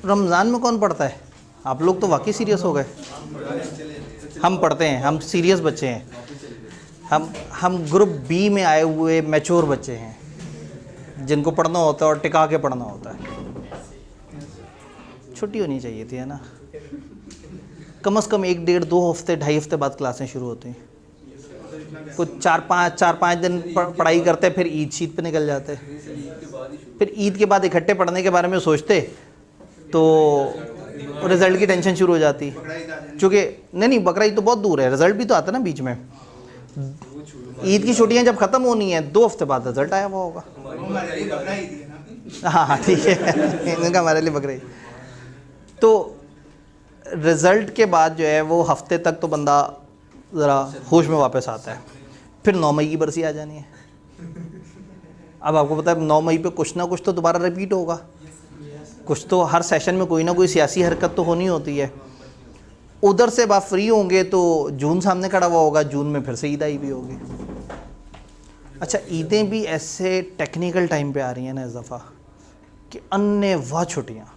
रमज़ान में कौन पढ़ता है? आप लोग तो वाकई सीरियस हो गए। हम पढ़ते हैं, हम सीरियस बच्चे हैं, हम ग्रुप बी में आए हुए मैच्योर बच्चे हैं जिनको पढ़ना होता है और टिका के पढ़ना होता है। छुट्टी होनी चाहिए थी, है ना? कम से कम 1 डेढ़ 2 हफ्ते 2.5 हफ्ते बाद क्लासें शुरू होती हैं। कुछ 4-5 दिन पढ़ाई करते, फिर ईद शीद पे निकल जाते, फिर ईद के बाद इकट्ठे पढ़ने के बारे में सोचते तो रिज़ल्ट की टेंशन शुरू हो जाती। चूँकि नहीं, बकरा ईद तो बहुत दूर है, रिज़ल्ट भी तो आता है ना बीच में। ईद की छुट्टियां जब ख़त्म होनी है 2 हफ्ते बाद रिज़ल्ट आया हुआ होगा। हाँ ठीक है, इनका हमारे लिए बकरा ईद। तो रिज़ल्ट के बाद जो है वो हफ्ते तक तो बंदा ज़रा होश में वापस आता है। फिर 9 मई की बरसी आ जानी है। अब आपको पता है 9 मई पे कुछ ना कुछ तो दोबारा रिपीट होगा, कुछ तो हर सेशन में कोई ना कोई सियासी हरकत तो होनी होती है। उधर से आप फ्री होंगे तो जून सामने खड़ा हुआ होगा, जून में फिर से ईद आई भी होगी। अच्छा, ईदें भी ऐसे टेक्निकल टाइम पे आ रही हैं ना इस दफ़ा कि अन्य वाह छुट्टियाँ।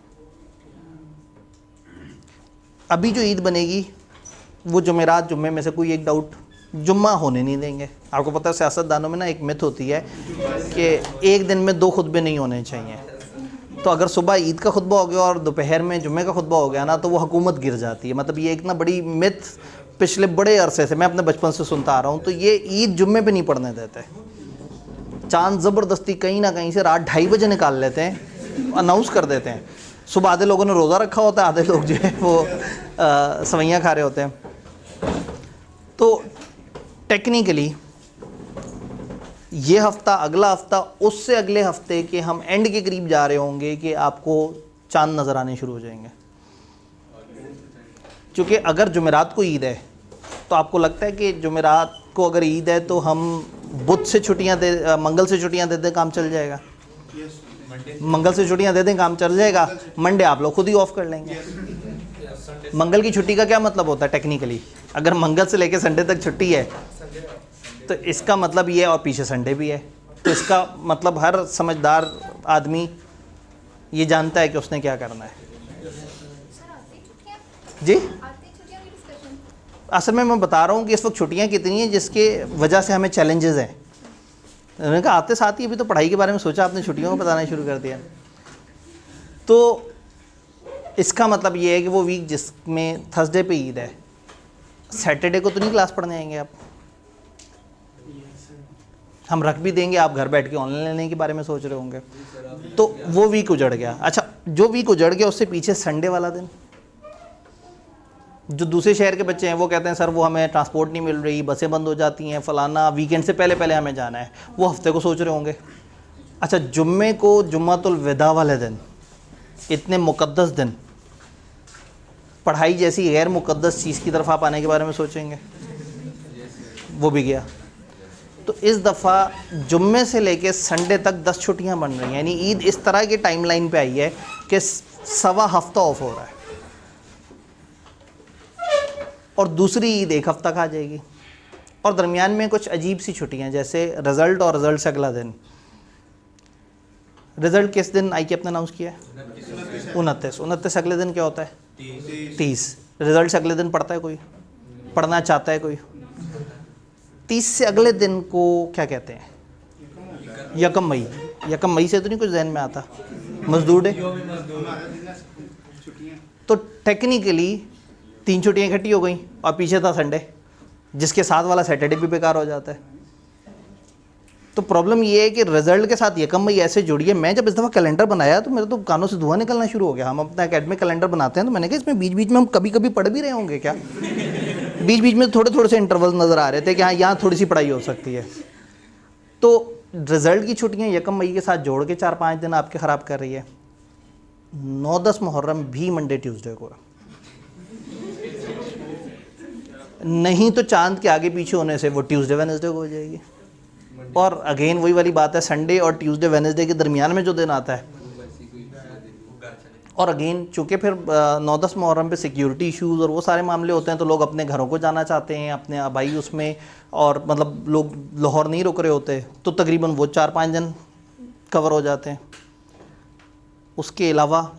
अभी जो ईद बनेगी वो जुमेरात, जुम्मे में से कोई एक डाउट जुम्मा होने नहीं देंगे। आपको पता है सियासतदानों में ना एक मिथ होती है कि एक दिन में 2 खुतबे नहीं होने चाहिए। तो अगर सुबह ईद का खुतबा हो गया और दोपहर में जुम्मे का खुतबा हो गया ना तो वो हुकूमत गिर जाती है। मतलब ये एक ना बड़ी मिथ पिछले बड़े अरसे से मैं अपने बचपन से सुनता आ रहा हूँ। तो ये ईद जुम्मे पे नहीं पढ़ने देते। चांद ज़बरदस्ती कहीं ना कहीं से रात 2:30 बजे निकाल लेते हैं, अनाउंस कर देते हैं। सुबह आधे लोगों ने रोज़ा रखा होता है, आधे लोग जो है वो सवैयाँ खा रहे होते हैं। तो टेक्निकली ये हफ़्ता, अगला हफ़्ता, उससे अगले हफ़्ते के हम एंड के करीब जा रहे होंगे कि आपको चांद नज़र आने शुरू हो जाएंगे। क्योंकि अगर जुमेरात को ईद है तो आपको लगता है कि जुमेरात को अगर ईद है तो हम बुध से छुट्टियां दे, मंगल से छुट्टियां दे दें, काम चल जाएगा। मंगल से छुट्टियां दे दें, काम चल जाएगा। मंडे आप लोग खुद ही ऑफ कर लेंगे। मंगल की छुट्टी का क्या मतलब होता है टेक्निकली? अगर मंगल से लेकर संडे तक छुट्टी है तो इसका मतलब ये है, और पीछे संडे भी है, तो इसका मतलब हर समझदार आदमी ये जानता है कि उसने क्या करना है। जी, असल में मैं बता रहा हूँ कि इस वक्त छुट्टियाँ कितनी हैं जिसके वजह से हमें चैलेंजेस हैं। उन्होंने कहा आते साथ ही अभी तो पढ़ाई के बारे में सोचा, आपने छुट्टियों को बताना शुरू कर दिया। तो इसका मतलब ये है कि वो वीक जिसमें थर्सडे पे ईद है, सैटरडे को तो नहीं क्लास पढ़ने आएंगे आप। हम रख भी देंगे, आप घर बैठ के ऑनलाइन लेने के बारे में सोच रहे होंगे, तो वो वीक उजड़ गया। अच्छा, जो वीक उजड़ गया उससे पीछे संडे वाला दिन, जो दूसरे शहर के बच्चे हैं वो कहते हैं सर वो हमें ट्रांसपोर्ट नहीं मिल रही, बसें बंद हो जाती हैं, फ़लाना, वीकेंड से पहले पहले हमें जाना है, वो हफ्ते को सोच रहे होंगे। अच्छा, जुम्मे को, जुम्मतुल विदा वाले दिन, इतने मुक़द्दस दिन, पढ़ाई जैसी गैर मुक़द्दस चीज़ की तरफ आप आने के बारे में सोचेंगे, वो भी गया। तो इस दफ़ा जुम्मे से लेके संडे तक 10 छुट्टियां बन रही हैं। यानी ईद इस तरह की टाइमलाइन पे आई है कि सवा हफ्ता ऑफ हो रहा है और दूसरी ईद 1 हफ्ता खा जाएगी, और दरमियान में कुछ अजीब सी छुट्टियां जैसे रिज़ल्ट और रिज़ल्ट से अगला दिन। रिज़ल्ट किस दिन आई के अपने अनाउंस किया है? 29 अगले दिन क्या होता है? 30। रिज़ल्ट से अगले दिन पढ़ता है कोई? पढ़ना चाहता है कोई? 30 से अगले दिन को क्या कहते हैं? यकम मई। यकम मई से तो नहीं कुछ जहन में आता? मजदूर डे। तो टेक्निकली 3 छुट्टियां इकट्ठी हो गई और पीछे था संडे, जिसके साथ वाला सैटरडे भी बेकार हो जाता है। तो प्रॉब्लम ये है कि रिजल्ट के साथ यकम मई ऐसे जुड़ी है। मैं जब इस दफ़ा कैलेंडर बनाया तो मेरे तो कानों से धुआं निकलना शुरू हो गया। हम अपना एकेडमिक कैलेंडर बनाते हैं तो मैंने कहा इसमें बीच बीच में हम कभी कभी पढ़ भी रहे होंगे क्या? बीच बीच में थोड़े थोड़े से इंटरवल नज़र आ रहे थे कि हाँ यहाँ थोड़ी सी पढ़ाई हो सकती है। तो रिज़ल्ट की छुट्टियाँ यकम मई के साथ जोड़ के 4-5 दिन आपके ख़राब कर रही है। 9-10 मुहर्रम भी मंडे ट्यूसडे को, नहीं तो चांद के आगे पीछे होने से वो ट्यूसडे वेडनेसडे को हो जाएगी। और अगेन वही वाली बात है, संडे और ट्यूसडे वेडनेसडे के दरमियान में जो दिन आता है, और अगेन चूँकि फिर 9-10 मुहर्रम पे सिक्योरिटी इश्यूज़ और वो सारे मामले होते हैं तो लोग अपने घरों को जाना चाहते हैं, अपने आबाई उसमें, और मतलब लोग लाहौर नहीं रुक रहे होते, तो तकरीबन वो 4-5 दिन कवर हो जाते हैं। उसके अलावा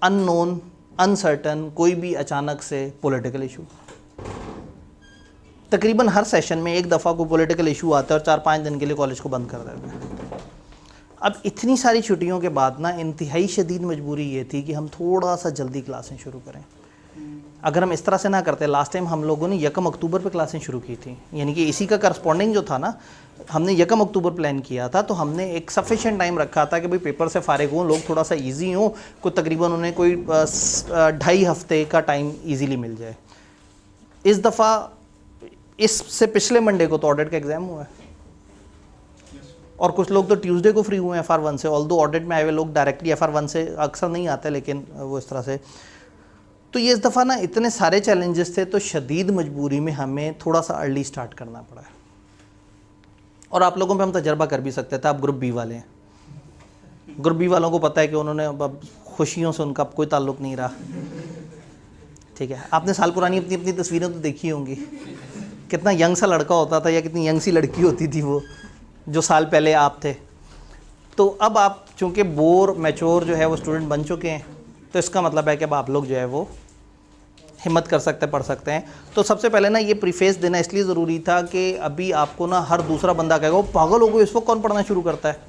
अननोन, अनसर्टन, कोई भी अचानक से पॉलिटिकल इशू। तकरीबन हर सेशन में एक दफ़ा कोई पॉलिटिकल इशू आता है और 4-5 दिन के लिए कॉलेज को बंद कर देते हैं। अब इतनी सारी छुट्टियों के बाद ना इंतहाई शदीद मजबूरी ये थी कि हम थोड़ा सा जल्दी क्लासें शुरू करें। अगर हम इस तरह से ना करते, लास्ट टाइम हम लोगों ने 1 अक्टूबर पे क्लासें शुरू की थी, यानी कि इसी का करस्पॉन्डिंग जो था ना, हमने 1 अक्टूबर प्लान किया था, तो हमने एक सफिशेंट टाइम रखा था कि भाई पेपर से फारिग हों, लोग थोड़ा सा ईजी हों, कोई तकरीबन उन्हें कोई 2.5 हफ्ते का टाइम ईजीली मिल जाए। इस दफ़ा इससे पिछले मंडे को तो ऑडिट का एग्ज़ाम हुआ है और कुछ लोग तो ट्यूसडे को फ्री हुए हैं FR1 से, ऑल्दो ऑडिट में आए हुए लोग डायरेक्टली FR1 से अक्सर नहीं आते, लेकिन वो इस तरह से। तो ये इस दफ़ा ना इतने सारे चैलेंजेस थे, तो शदीद मजबूरी में हमें थोड़ा सा अर्ली स्टार्ट करना पड़ा है। और आप लोगों पे हम तजर्बा कर भी सकते थे, आप ग्रुप बी वाले हैं, ग्रुप बी वालों को पता है कि उन्होंने अब खुशियों से उनका कोई ताल्लुक़ नहीं रहा, ठीक है। आपने साल पुरानी अपनी अपनी तस्वीरें तो देखी होंगी, कितना यंग सा लड़का होता था या कितनी यंग सी लड़की होती थी वो जो साल पहले आप थे। तो अब आप चूँकि बोर मैच्योर जो है वो स्टूडेंट बन चुके हैं, तो इसका मतलब है कि अब आप लोग जो है वो हिम्मत कर सकते हैं, पढ़ सकते हैं। तो सबसे पहले ना ये प्रीफेस देना इसलिए ज़रूरी था कि अभी आपको ना हर दूसरा बंदा कहेगा वो पागल हो गए, इस वक्त कौन पढ़ना शुरू करता है।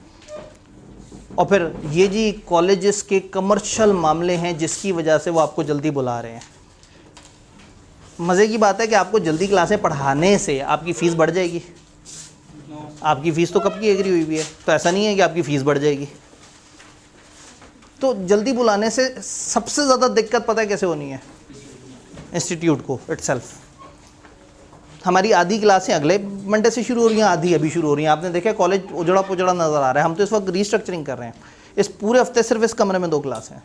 और फिर ये जी कॉलेजेस के कमर्शियल मामले हैं जिसकी वजह से वो आपको जल्दी बुला रहे हैं। मज़े की बात है कि आपको जल्दी क्लासें पढ़ाने से आपकी फ़ीस बढ़ जाएगी। आपकी फ़ीस तो कब की एग्री हुई है, तो ऐसा नहीं है कि आपकी फ़ीस बढ़ जाएगी। तो जल्दी बुलाने से सबसे ज़्यादा दिक्कत पता है कैसे होनी है, इंस्टीट्यूट को इटसेल्फ। हमारी आधी क्लासें अगले मंडे से शुरू हो रही हैं, आधी अभी शुरू हो रही हैं। आपने देखा कॉलेज उजड़ा पुजड़ा नज़र आ रहा है। हम तो इस वक्त रीस्ट्रक्चरिंग कर रहे हैं। इस पूरे हफ्ते सिर्फ इस कमरे में 2 क्लास हैं,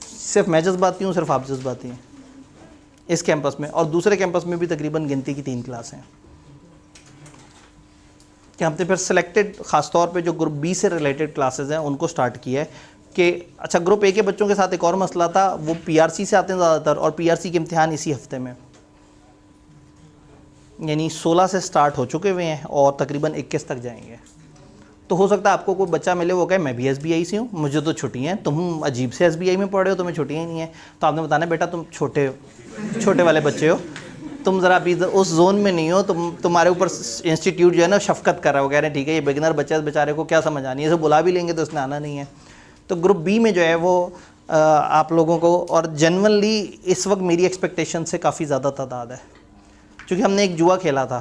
सिर्फ मैं जज्बाती हूँ, सिर्फ आप जज्बाती हैं इस कैंपस में, और दूसरे कैंपस में भी तकरीबन गिनती की 3 क्लासें हैं। कि हमने फिर सिलेक्टेड ख़ासतौर पे जो ग्रुप बी से रिलेटेड क्लासेस हैं उनको स्टार्ट किया है कि अच्छा ग्रुप ए के बच्चों के साथ एक और मसला था, वो PRC से आते हैं ज़्यादातर, और PRC के इम्तिहान इसी हफ्ते में, यानी 16 से स्टार्ट हो चुके हुए हैं और तकरीबन 21 तक जाएंगे। तो हो सकता है आपको कोई बच्चा मिले वो कहे मैं भी SBI से हूँ, मुझे तो छुट्टियाँ हैं, तुम अजीब से SBI में पढ़ रहे हो, तुम्हें छुट्टियाँ ही नहीं हैं। तो आपने बताना बेटा तुम छोटे वाले बच्चे हो, तुम ज़रा अभी उस जोन में नहीं हो, तुम्हारे ऊपर इंस्टीट्यूट जो है ना शफकत कर रहा है, वो कह रहे हैं ठीक है ये बिगिनर बच्चा है, बेचारे को क्या समझ आनी है, इसे बुला भी लेंगे तो इसने आना नहीं है। तो ग्रुप बी में जो है वो आप लोगों को, और जनरली इस वक्त मेरी एक्सपेक्टेशन से काफ़ी ज़्यादा तादाद है, क्योंकि हमने एक जुआ खेला था,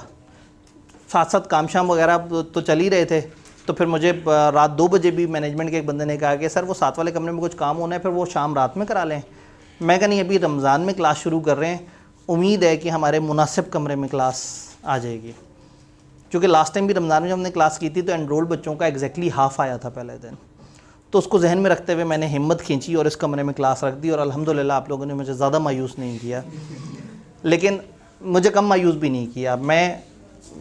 साथ साथ काम शाम वगैरह तो चल ही रहे थे। तो फिर मुझे रात 2 बजे भी मैनेजमेंट के एक बंदे ने कहा कि सर वो साथ वाले कमरे में कुछ काम होना है, फिर वो शाम रात में करा लें। मैं कहा नहीं, अभी रमज़ान में क्लास शुरू कर रहे हैं, उम्मीद है कि हमारे मुनासिब कमरे में क्लास आ जाएगी। क्योंकि लास्ट टाइम भी रमज़ान में जब हमने क्लास की थी तो एनरोल्ड बच्चों का एग्जैक्टली हाफ़ आया था पहले दिन। तो उसको जहन में रखते हुए मैंने हिम्मत खींची और इस कमरे में क्लास रख दी, और अल्हम्दुलिल्लाह आप लोगों ने मुझे ज़्यादा मायूस नहीं किया, लेकिन मुझे कम मायूस भी नहीं किया। मैं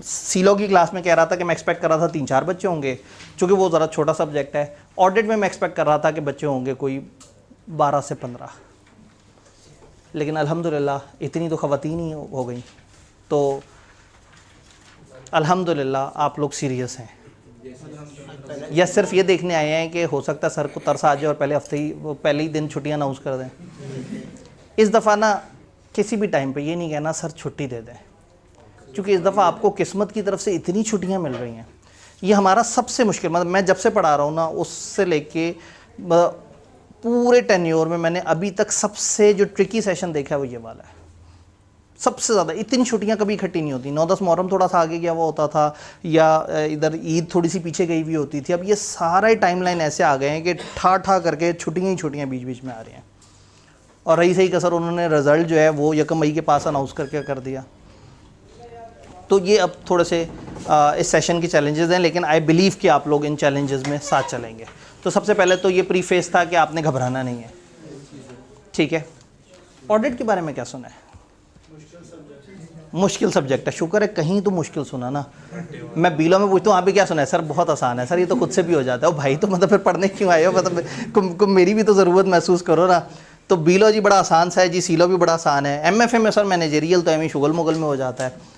सीलो की क्लास में कह रहा था कि मैं एक्सपेक्ट कर रहा था 3-4 बच्चे होंगे, चूँकि वो ज़रा छोटा सब्जेक्ट है। ऑडिट में मैं एक्सपेक्ट कर रहा था कि बच्चे होंगे कोई 12 से 15, लेकिन अल्हम्दुलिल्लाह इतनी तो ख़वातीन ही हो गई। तो अल्हम्दुलिल्लाह आप लोग सीरियस हैं, या सिर्फ ये देखने आए हैं कि हो सकता है सर को तरस आ जाए और पहले ही दिन छुट्टियां अनाउंस कर दें। इस दफ़ा ना किसी भी टाइम पे ये नहीं कहना सर छुट्टी दे दें, क्योंकि इस दफ़ा आपको किस्मत की तरफ से इतनी छुट्टियां मिल रही हैं। ये हमारा सबसे मुश्किल, मतलब मैं जब से पढ़ा रहा हूँ ना उससे लेके पूरे टेन्योर में मैंने अभी तक सबसे जो ट्रिकी सेशन देखा है वो ये वाला है। सबसे ज़्यादा इतनी छुट्टियां कभी इकट्ठी नहीं होती। 9-10 मुहर्रम थोड़ा सा आगे गया हुआ होता था, या इधर ईद थोड़ी सी पीछे गई हुई होती थी। अब ये सारा टाइमलाइन ऐसे आ गए हैं कि ठा करके छुट्टियाँ ही छुट्टियाँ बीच बीच में आ रही हैं। और रही सही कसर उन्होंने रिज़ल्ट जो है वो 1 मई के पास अनाउंस करके कर दिया। तो ये अब थोड़े से इस सेशन के चैलेंजेस हैं, लेकिन आई बिलीव कि आप लोग इन चैलेंजेस में साथ चलेंगे। तो सबसे पहले तो ये प्रीफेस था कि आपने घबराना नहीं है, ठीक है। ऑडिट के बारे में क्या सुना है? मुश्किल सब्जेक्ट है, शुक्र है कहीं तो मुश्किल सुना ना। मैं बीलो में पूछता हूँ आप भी क्या सुना है? सर बहुत आसान है। सर ये तो खुद से भी हो जाता है। भाई तो मतलब फिर पढ़ने क्यों आए हो, मतलब मेरी भी तो ज़रूरत महसूस करो ना। तो बीलो जी बड़ा आसान सा है जी, सीलो भी बड़ा आसान है। MFA में सर मैनेजरियल तो एम शुगल मुगल में हो जाता है।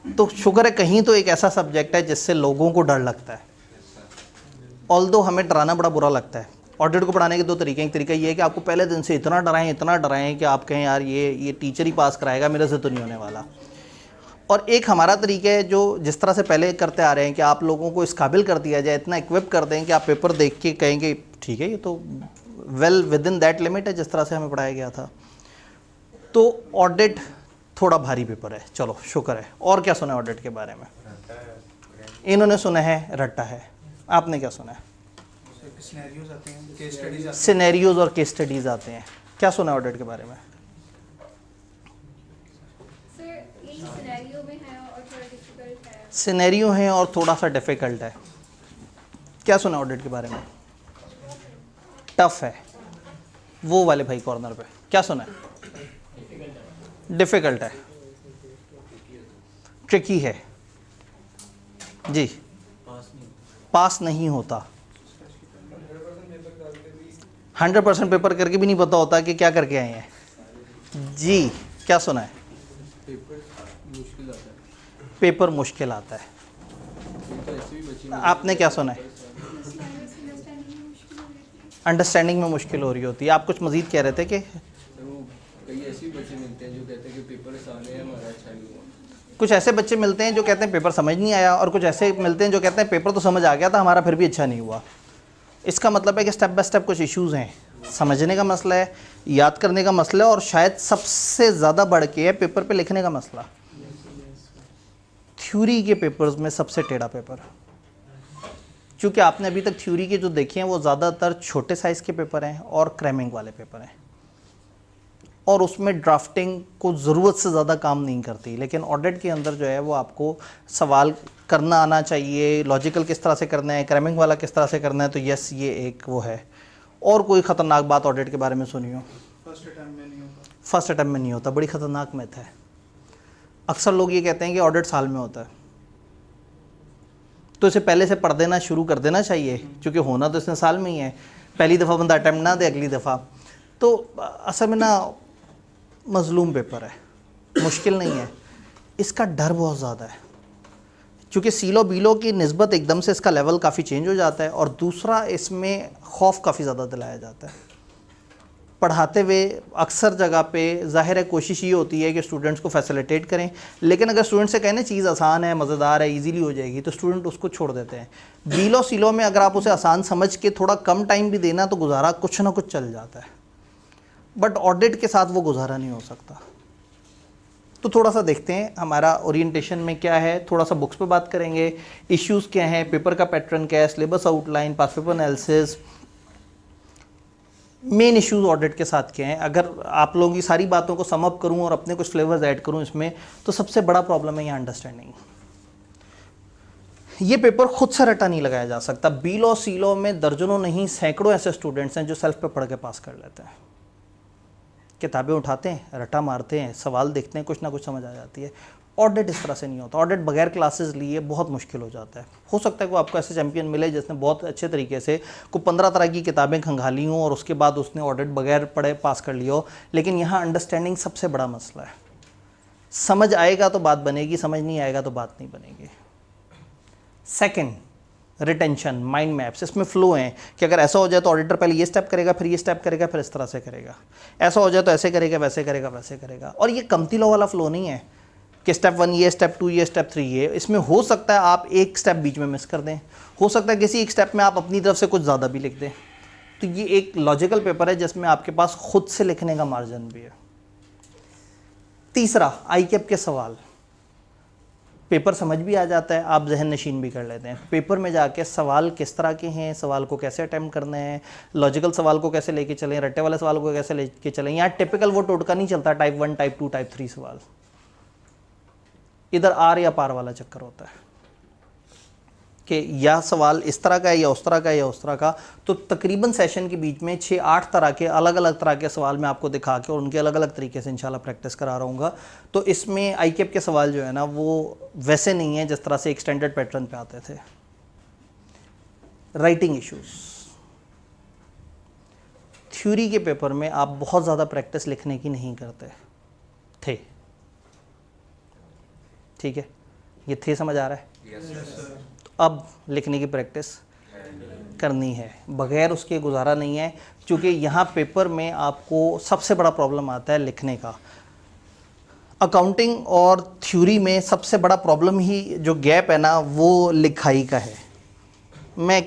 तो शुक्र है कहीं तो एक ऐसा सब्जेक्ट है जिससे लोगों को डर लगता है। ऑल्दो हमें डराना बड़ा बुरा लगता है, ऑडिट को पढ़ाने के दो तरीके हैं। एक तरीका ये है कि आपको पहले दिन से इतना डराएं कि आप कहें यार ये टीचर ही पास कराएगा, मेरे से तो नहीं होने वाला। और एक हमारा तरीका है जो जिस तरह से पहले करते आ रहे हैं कि आप लोगों को इस काबिल कर दिया जाए, इतना इक्विप कर दें कि आप पेपर देख के कहेंगे ठीक है ये तो well with in that limit है जिस तरह से हमें पढ़ाया गया था। तो ऑडिट थोड़ा भारी पेपर है, चलो शुक्र है। और क्या सुना है ऑडिट के बारे में? इन्होंने सुना है रट्टा है, आपने क्या सुना है? सिनेरियोज और केस स्टडीज आते हैं। क्या सुना है ऑडिट के बारे में? सिनेरियो है और थोड़ा सा डिफिकल्ट है। क्या सुना ऑडिट के बारे में? टफ है। वो वाले भाई कॉर्नर पे क्या सुना है? डिफिकल्ट है, ट्रिकी है जी, पास नहीं होता। 100% पेपर करके भी नहीं पता होता कि क्या करके आए हैं जी। क्या सुना है? पेपर मुश्किल आता है। आपने क्या सुना है? अंडरस्टैंडिंग में मुश्किल हो रही होती है। आप कुछ मजीद कह रहे थे कि कई ऐसे बच्चे मिलते हैं जो कहते हैं कि पेपर आसान है, हमारा अच्छा नहीं हुआ। कुछ ऐसे बच्चे मिलते हैं जो कहते हैं पेपर समझ नहीं आया, और कुछ ऐसे मिलते हैं जो कहते हैं पेपर तो समझ आ गया था हमारा, फिर भी अच्छा नहीं हुआ। इसका मतलब है कि स्टेप बाय स्टेप कुछ इश्यूज़ हैं। समझने का मसला है, याद करने का मसला है, और शायद सबसे ज़्यादा बढ़ के है पेपर पे लिखने का मसला। थ्योरी के पेपर्स में सबसे टेढ़ा पेपर, क्योंकि आपने अभी तक थ्योरी के जो देखे हैं वो ज़्यादातर छोटे साइज़ के पेपर हैं और क्रैमिंग वाले पेपर हैं, और उसमें ड्राफ्टिंग को ज़रूरत से ज़्यादा काम नहीं करती। लेकिन ऑडिट के अंदर जो है वो आपको सवाल करना आना चाहिए, लॉजिकल किस तरह से करना है, क्रैमिंग वाला किस तरह से करना है। तो यस, ये एक वो है। और कोई ख़तरनाक बात ऑडिट के बारे में सुनी हो? फर्स्ट अटेम्प्ट में नहीं होता। फर्स्ट अटेम्प्ट में नहीं होता, बड़ी ख़तरनाक मैथ है। अक्सर लोग ये कहते हैं कि ऑडिट साल में होता है, तो इसे पहले से पढ़ देना शुरू कर देना चाहिए, क्योंकि होना तो इसने साल में ही है। पहली दफ़ा बंदा अटेम्प्ट ना दे अगली दफ़ा। तो असल में ना मज़लूम पेपर है, मुश्किल नहीं है, इसका डर बहुत ज़्यादा है, क्योंकि सीलो बीलो की निस्बत एकदम से इसका लेवल काफ़ी चेंज हो जाता है। और दूसरा, इसमें खौफ काफ़ी ज़्यादा दिलाया जाता है पढ़ाते हुए। अक्सर जगह पे ज़ाहिर है कोशिश ये होती है कि स्टूडेंट्स को फैसिलिटेट करें, लेकिन अगर स्टूडेंट से कहने चीज़ आसान है, मज़ेदार है, इजीली हो जाएगी, तो स्टूडेंट उसको छोड़ देते हैं। बीलो सीलो में अगर आप उसे आसान समझ के थोड़ा कम टाइम भी देना तो गुजारा कुछ ना कुछ चल जाता है, बट ऑडिट के साथ वो गुजारा नहीं हो सकता। तो थोड़ा सा देखते हैं हमारा ओरिएंटेशन में क्या है, थोड़ा सा बुक्स पे बात करेंगे, इश्यूज़ क्या हैं, पेपर का पैटर्न क्या है, syllabus outline, past paper analysis, main issues audit के साथ क्या हैं। अगर आप लोगों की सारी बातों को सम अप करूं और अपने कुछ फ्लेवर्स ऐड करूं इसमें, तो सबसे बड़ा प्रॉब्लम है यहाँ अंडरस्टैंडिंग। ये पेपर खुद से रटा नहीं लगाया जा सकता। बीलो सीलो में दर्जनों नहीं सैकड़ों ऐसे स्टूडेंट्स हैं जो सेल्फ पे पढ़ के पास कर लेते हैं। किताबें उठाते हैं, रटा मारते हैं, सवाल देखते हैं, कुछ ना कुछ समझ आ जाती है। ऑडिट इस तरह से नहीं होता। ऑडिट बगैर क्लासेस लिए बहुत मुश्किल हो जाता है। हो सकता है कि आपको ऐसे चैंपियन मिले जिसने बहुत अच्छे तरीके से को 15 तरह की किताबें खंगाली हों और उसके बाद उसने ऑडिट बगैर पढ़े पास कर लिया हो, लेकिन यहाँ अंडरस्टैंडिंग सबसे बड़ा मसला है। समझ आएगा तो बात बनेगी, समझ नहीं आएगा तो बात नहीं बनेगी। Second, retention, mind maps. इसमें फ्लो हैं कि अगर ऐसा हो जाए तो ऑडिटर पहले ये स्टेप करेगा, फिर ये स्टेप करेगा, फिर इस तरह से करेगा। ऐसा हो जाए तो ऐसे करेगा, वैसे करेगा, वैसे करेगा। और ये कमती लो वाला फ्लो नहीं है कि स्टेप 1 ये, स्टेप 2 ये, स्टेप 3 ये। इसमें हो सकता है आप एक स्टेप बीच में मिस कर दें, हो सकता है किसी एक स्टेप में आप अपनी तरफ से कुछ ज़्यादा भी लिख दें। तो ये एक लॉजिकल पेपर है जिसमें आपके पास खुद से लिखने का मार्जिन भी है। तीसरा, ICAP के सवाल। पेपर समझ भी आ जाता है, आप जहन नशीन भी कर लेते हैं। पेपर में जाके सवाल किस तरह के हैं, सवाल को कैसे अटैम्प्ट करने हैं, लॉजिकल सवाल को कैसे लेके चलें, रट्टे वाले सवाल को कैसे लेके चलें। यहाँ टिपिकल वो टोटका नहीं चलता, टाइप 1, टाइप 2, टाइप 3 सवाल। इधर आर या पार वाला चक्कर होता है कि यह सवाल इस तरह का है या उस तरह का है या उस तरह का। तो तकरीबन सेशन के बीच में 6-8 तरह के अलग अलग तरह के सवाल मैं आपको दिखा के और उनके अलग अलग तरीके से इंशाल्लाह प्रैक्टिस करा रहूँगा। तो इसमें ICAP के सवाल जो है ना वो वैसे नहीं है जिस तरह से एक स्टैंडर्ड पैटर्न पे आते थे। राइटिंग इश्यूज़, थ्योरी के पेपर में आप बहुत ज़्यादा प्रैक्टिस लिखने की नहीं करते थे, ठीक है, ये थे समझ आ रहा है। Yes sir. अब लिखने की प्रैक्टिस करनी है, बगैर उसके गुजारा नहीं है। क्योंकि यहाँ पेपर में आपको सबसे बड़ा प्रॉब्लम आता है लिखने का। अकाउंटिंग और थ्योरी में सबसे बड़ा प्रॉब्लम ही जो गैप है ना, वो लिखाई का है। मैं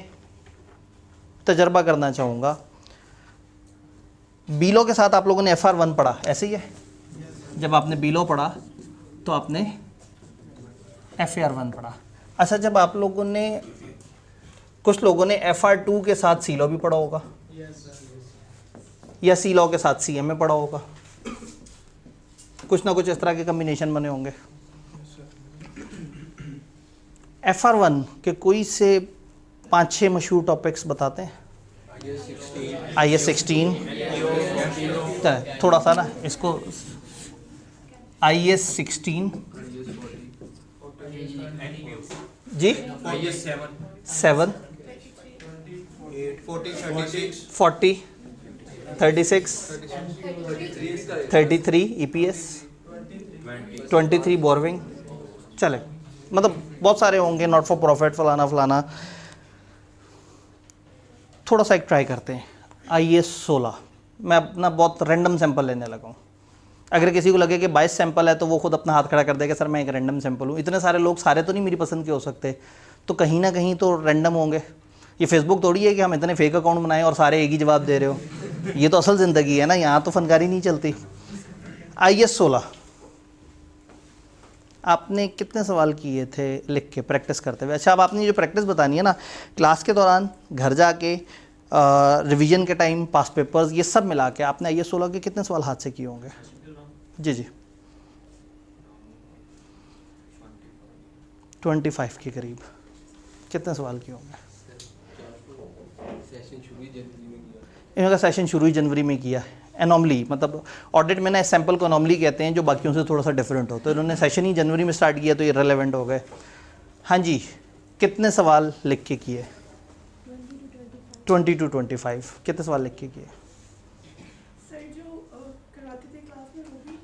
तजर्बा करना चाहूँगा, बीलो के साथ आप लोगों ने FR1 पढ़ा, ऐसे ही है? जब आपने बीलो पढ़ा तो आपने FR1 पढ़ा। अच्छा, जब आप लोगों ने, कुछ लोगों ने FR2 के साथ सीलो भी पढ़ा होगा, या सीलो के साथ CMA पढ़ा होगा, कुछ ना कुछ इस तरह के कम्बिनेशन बने होंगे। FR1 के कोई से 5-6 मशहूर टॉपिक्स बताते हैं। IS 16, थोड़ा सा ना इसको, IS 16 जी, सेवन 40 36 33 EPS 23 बोरविंग, चले मतलब बहुत सारे होंगे, नॉट फॉर प्रॉफिट, फलाना फलाना। थोड़ा सा एक ट्राई करते हैं। IS 16, मैं अपना बहुत रैंडम सैंपल लेने लगा हूँ। अगर किसी को लगे कि 22 सैंपल है तो वो खुद अपना हाथ खड़ा कर देगा, सर मैं एक रैंडम सैंपल हूँ। इतने सारे लोग, सारे तो नहीं मेरी पसंद के हो सकते, तो कहीं ना कहीं तो रैंडम होंगे। ये फेसबुक थोड़ी है कि हम इतने फेक अकाउंट बनाएं और सारे एक ही जवाब दे रहे हो। ये तो असल ज़िंदगी है ना, यहाँ तो फनकारी नहीं चलती। IS 16 आपने कितने सवाल किए थे लिख के प्रैक्टिस करते हुए? अच्छा, अब आपने जो प्रैक्टिस बतानी है ना, क्लास के दौरान, घर जाके, रिवीजन के टाइम, पास पेपर्स, ये सब मिला के आपने IS 16 के कितने सवाल हाथ से किए होंगे? जी जी, 25 के करीब कितने सवाल किए होंगे? इनका सेशन शुरू ही जनवरी में किया। एनॉमली, मतलब ऑडिट में ना इस सैंपल को एनॉमली कहते हैं, जो बाकियों से थोड़ा सा डिफरेंट हो, तो इन्होंने सेशन ही जनवरी में स्टार्ट किया, तो ये रेलेवेंट हो गए। हाँ जी, कितने सवाल लिख के किए? 20 to 25 कितने सवाल लिख के किए? सर जो करवाते थे क्लास में वो भी,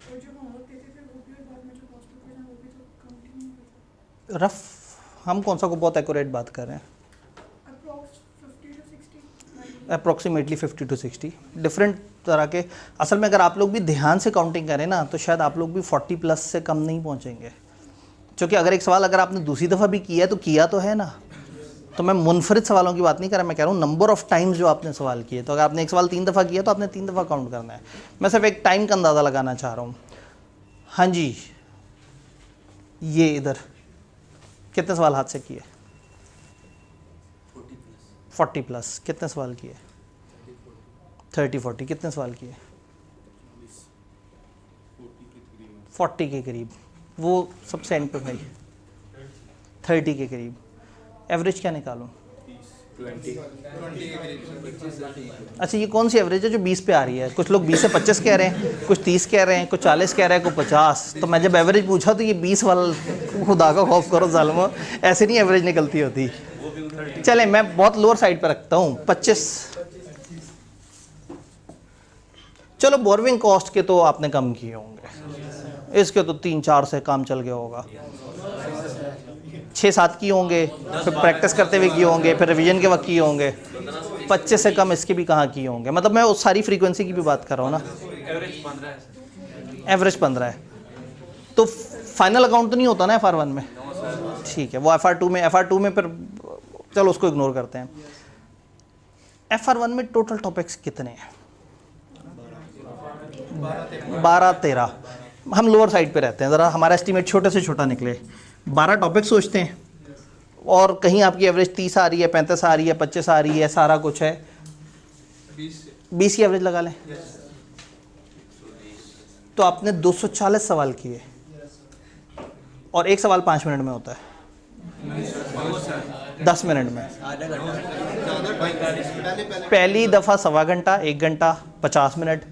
और जो होमवर्क देते थे वो भी, और बाद में जो पास पेपर है वो भी, तो काउंटिंग नहीं होता। रफ, हम कौन सा को बहुत एक्यूरेट बात कर रहे हैं? अप्रॉक्सीमेटली 50 to 60 डिफरेंट तरह के। असल में अगर आप लोग भी ध्यान से काउंटिंग करें ना, तो शायद आप लोग भी 40 प्लस से कम नहीं पहुंचेंगे। क्योंकि अगर एक सवाल अगर आपने दूसरी दफ़ा भी किया है तो किया तो है ना। तो मैं मुनफरिद सवालों की बात नहीं कर रहा, मैं कह रहा हूँ नंबर ऑफ़ टाइम्स जो आपने सवाल किए। तो अगर आपने एक सवाल 3 दफ़ा किया तो आपने 3 दफ़ा काउंट करना है। मैं सिर्फ एक टाइम का अंदाज़ा लगाना चाह रहा हूँ। हाँ जी, ये इधर कितने सवाल हाथ से किए? 40 प्लस कितने सवाल किए? 30-40 कितने सवाल किए? 40 के करीब, वो सबसे एंड पे भाई 30 के करीब। एवरेज क्या निकालूं? 20 अच्छा, ये कौन सी एवरेज है जो 20 पे आ रही है? कुछ लोग 20 से 25 कह रहे हैं, कुछ 30 कह रहे हैं, कुछ 40 कह रहे हैं, कुछ 50। तो मैं जब एवरेज पूछा तो ये 20 वाला, खुदा का खौफ करो ज़ालिमो, ऐसे नहीं एवरेज निकलती होती। चले, मैं बहुत लोअर साइड पर रखता हूँ, 25। चलो, बोरविंग कॉस्ट के तो आपने कम किए होंगे, इसके तो 3-4 से काम चल गया होगा। 6-7 किए होंगे, फिर प्रैक्टिस करते हुए किए होंगे, फिर रिवीजन के वक्त किए होंगे। 25 से कम इसके भी कहाँ किए होंगे? मतलब मैं उस सारी फ्रीक्वेंसी की भी बात कर रहा हूँ ना। एवरेज 15 है। तो फाइनल अकाउंट तो नहीं होता ना FR1 में? ठीक है, वो FR2 में फिर चलो उसको इग्नोर करते हैं। FR1 में टोटल टॉपिक्स कितने हैं? 12-13। हम लोअर साइड पे रहते हैं, ज़रा हमारा एस्टीमेट छोटे से छोटा निकले। 12 टॉपिक सोचते हैं, और कहीं आपकी एवरेज 30 आ रही है, 35 आ रही है, 25 आ रही है, सारा कुछ है, 20 की एवरेज लगा लें। तो आपने 240 सवाल किए, और एक सवाल 5 मिनट में होता है, 10 मिनट में। पहली दफ़ा 1.25 घंटा, 1 घंटा, 50 मिनट।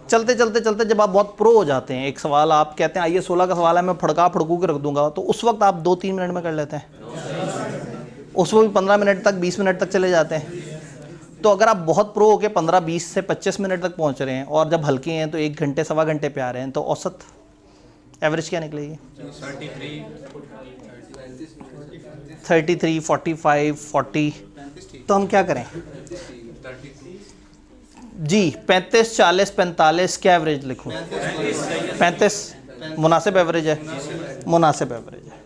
चलते चलते चलते जब आप बहुत प्रो हो जाते हैं, एक सवाल आप कहते हैं IS 16 का सवाल है, मैं फड़कू के रख दूंगा, तो उस वक्त आप 2-3 मिनट में कर लेते हैं। उस वक्त 15 मिनट तक, 20 मिनट तक चले जाते हैं। तो अगर आप बहुत प्रो होके 15-20 से 25 मिनट तक पहुंच रहे हैं, और जब हल्के हैं तो 1 घंटे, 1.25 घंटे पे आ रहे हैं, तो औसत एवरेज क्या निकलेगी? 33, 45, 40, तो हम क्या करें जी? 35, 40, 45 क्या एवरेज लिखूं? 35 मुनासिब एवरेज है, मुनासिब एवरेज है।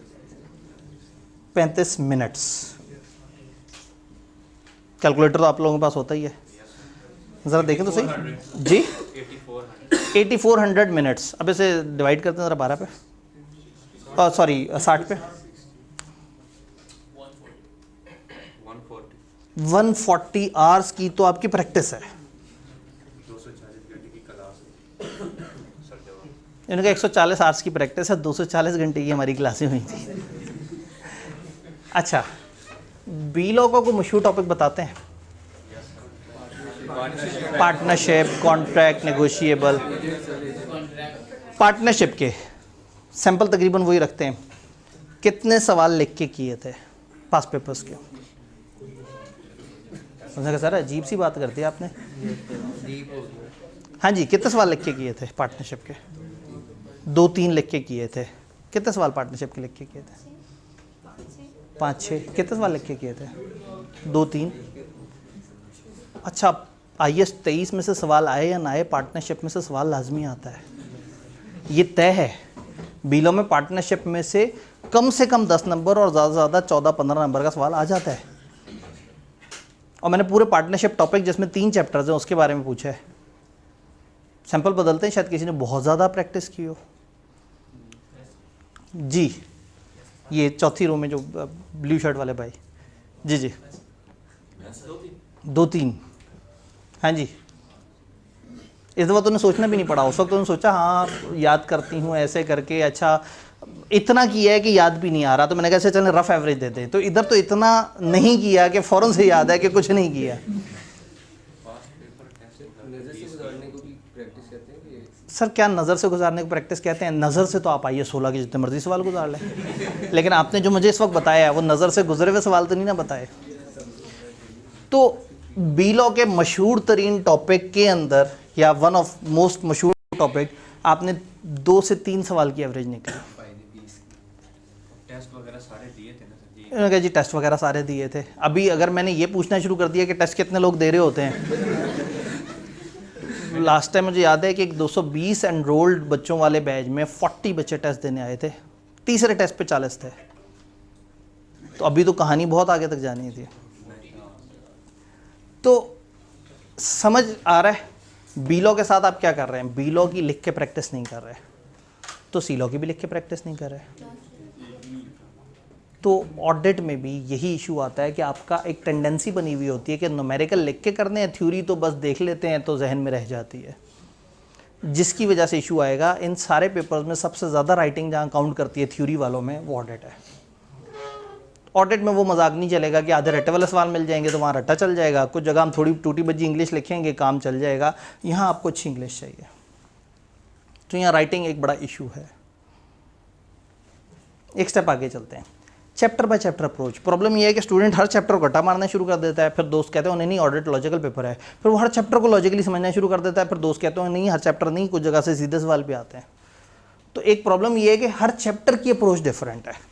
35 मिनट्स। कैलकुलेटर तो आप लोगों के पास होता ही है, ज़रा देखें तो सही जी। 8400 मिनट्स। अब इसे डिवाइड करते हैं ज़रा 12 पे, सॉरी 60 पे। 140 आवर्स की तो आपकी प्रैक्टिस है। इनका 140 आवर्स की प्रैक्टिस है, 240 घंटे की हमारी क्लासें हुई थी। अच्छा, बी लोगों को मशहूर टॉपिक बताते हैं, पार्टनरशिप, कॉन्ट्रैक्ट, नेगोशिएबल। पार्टनरशिप के सैंपल तकरीबन वही रखते हैं। कितने सवाल लिख के किए थे पास पेपर्स के? उन्होंने कहा सर अजीब सी बात कर दी आपने। हाँ जी, कितने सवाल लिख के किए थे पार्टनरशिप के? 2-3 लिख के किए थे। कितने सवाल पार्टनरशिप के लिख के किए थे? 5-6। कितने सवाल लिख के किए थे? 2-3। अच्छा, IAS 23 में से सवाल आए या ना आए, पार्टनरशिप में से सवाल लाजमी आता है, ये तय है। बीलो में पार्टनरशिप में से कम 10 नंबर और ज़्यादा से ज़्यादा 14-15 नंबर का सवाल आ जाता है। और मैंने पूरे पार्टनरशिप टॉपिक जिसमें 3 चैप्टर्स हैं उसके बारे में पूछा है। सैंपल बदलते हैं, शायद किसी ने बहुत ज़्यादा प्रैक्टिस की हो। जी, ये चौथी रो में जो ब्लू शर्ट वाले भाई, जी जी 2-3। हाँ जी, इस दफ़ा तो उन्हें सोचना भी नहीं पड़ा। उस वक्त तो उन्होंने सोचा हाँ याद करती हूँ ऐसे करके, अच्छा इतना किया है कि याद भी नहीं आ रहा, तो मैंने कहा चलें रफ एवरेज देते हैं। तो इधर तो इतना नहीं किया कि फ़ौरन से याद है कि कुछ नहीं किया। सर क्या नज़र से गुजारने को प्रैक्टिस कहते हैं? नज़र से तो आप आइए 16 के जितने मर्जी सवाल गुजार लें, लेकिन आपने जो मुझे इस वक्त बताया है वो नज़र से गुजरे हुए सवाल तो नहीं ना बताए। तो बी लॉ के मशहूर तरीन टॉपिक के अंदर या वन ऑफ मोस्ट मशहूर टॉपिक, आपने 2 से 3 सवाल की एवरेज निकली। टेस्ट वगैरह सारे दिए थे ना सर जी? इन्होंने कहा जी टेस्ट वगैरह सारे दिए थे। अभी अगर मैंने ये पूछना शुरू कर दिया कि टेस्ट कितने लोग दे रहे होते हैं, लास्ट टाइम मुझे याद है कि एक 220 एनरोल्ड बच्चों वाले बैच में 40 बच्चे टेस्ट देने आए थे, तीसरे टेस्ट पे 40 थे। तो अभी तो कहानी बहुत आगे तक जानी थी। तो समझ आ रहा है बी लॉ के साथ आप क्या कर रहे हैं? बी लॉ की लिख के प्रैक्टिस नहीं कर रहे, तो सी लॉ की भी लिख के प्रैक्टिस नहीं कर रहे। तो ऑडिट में भी यही इशू आता है कि आपका एक टेंडेंसी बनी हुई होती है कि न्यूमेरिकल लिख के करने हैं, थ्योरी तो बस देख लेते हैं तो जहन में रह जाती है, जिसकी वजह से इशू आएगा। इन सारे पेपर्स में सबसे ज़्यादा राइटिंग जहाँ काउंट करती है थ्योरी वालों में, वो ऑडिट है। ऑडिट में वो मजाक नहीं चलेगा कि आधे रट्टे वाले सवाल मिल जाएंगे तो वहाँ रट्टा चल जाएगा, कुछ जगह हम थोड़ी टूटी बज्जी इंग्लिश लिखेंगे काम चल जाएगा। यहाँ आपको अच्छी इंग्लिश चाहिए, तो यहाँ राइटिंग एक बड़ा इशू है। एक स्टेप आगे चलते हैं, chapter by chapter approach. Problem ये है कि स्टूडेंट हर चैप्टर को गट्टा मारना शुरू कर देता है, फिर दोस्त कहते हैं उन्हें नहीं ऑडिट लॉजिकल पेपर है, फिर वो हर चैप्टर को लॉजिकली समझना शुरू कर देता है, फिर दोस्त कहते हैं नहीं हर चैप्टर नहीं, कुछ जगह से सीधे सवाल भी आते हैं। तो एक प्रॉब्लम ये है कि हर चैप्टर की अप्रोच डिफरेंट है।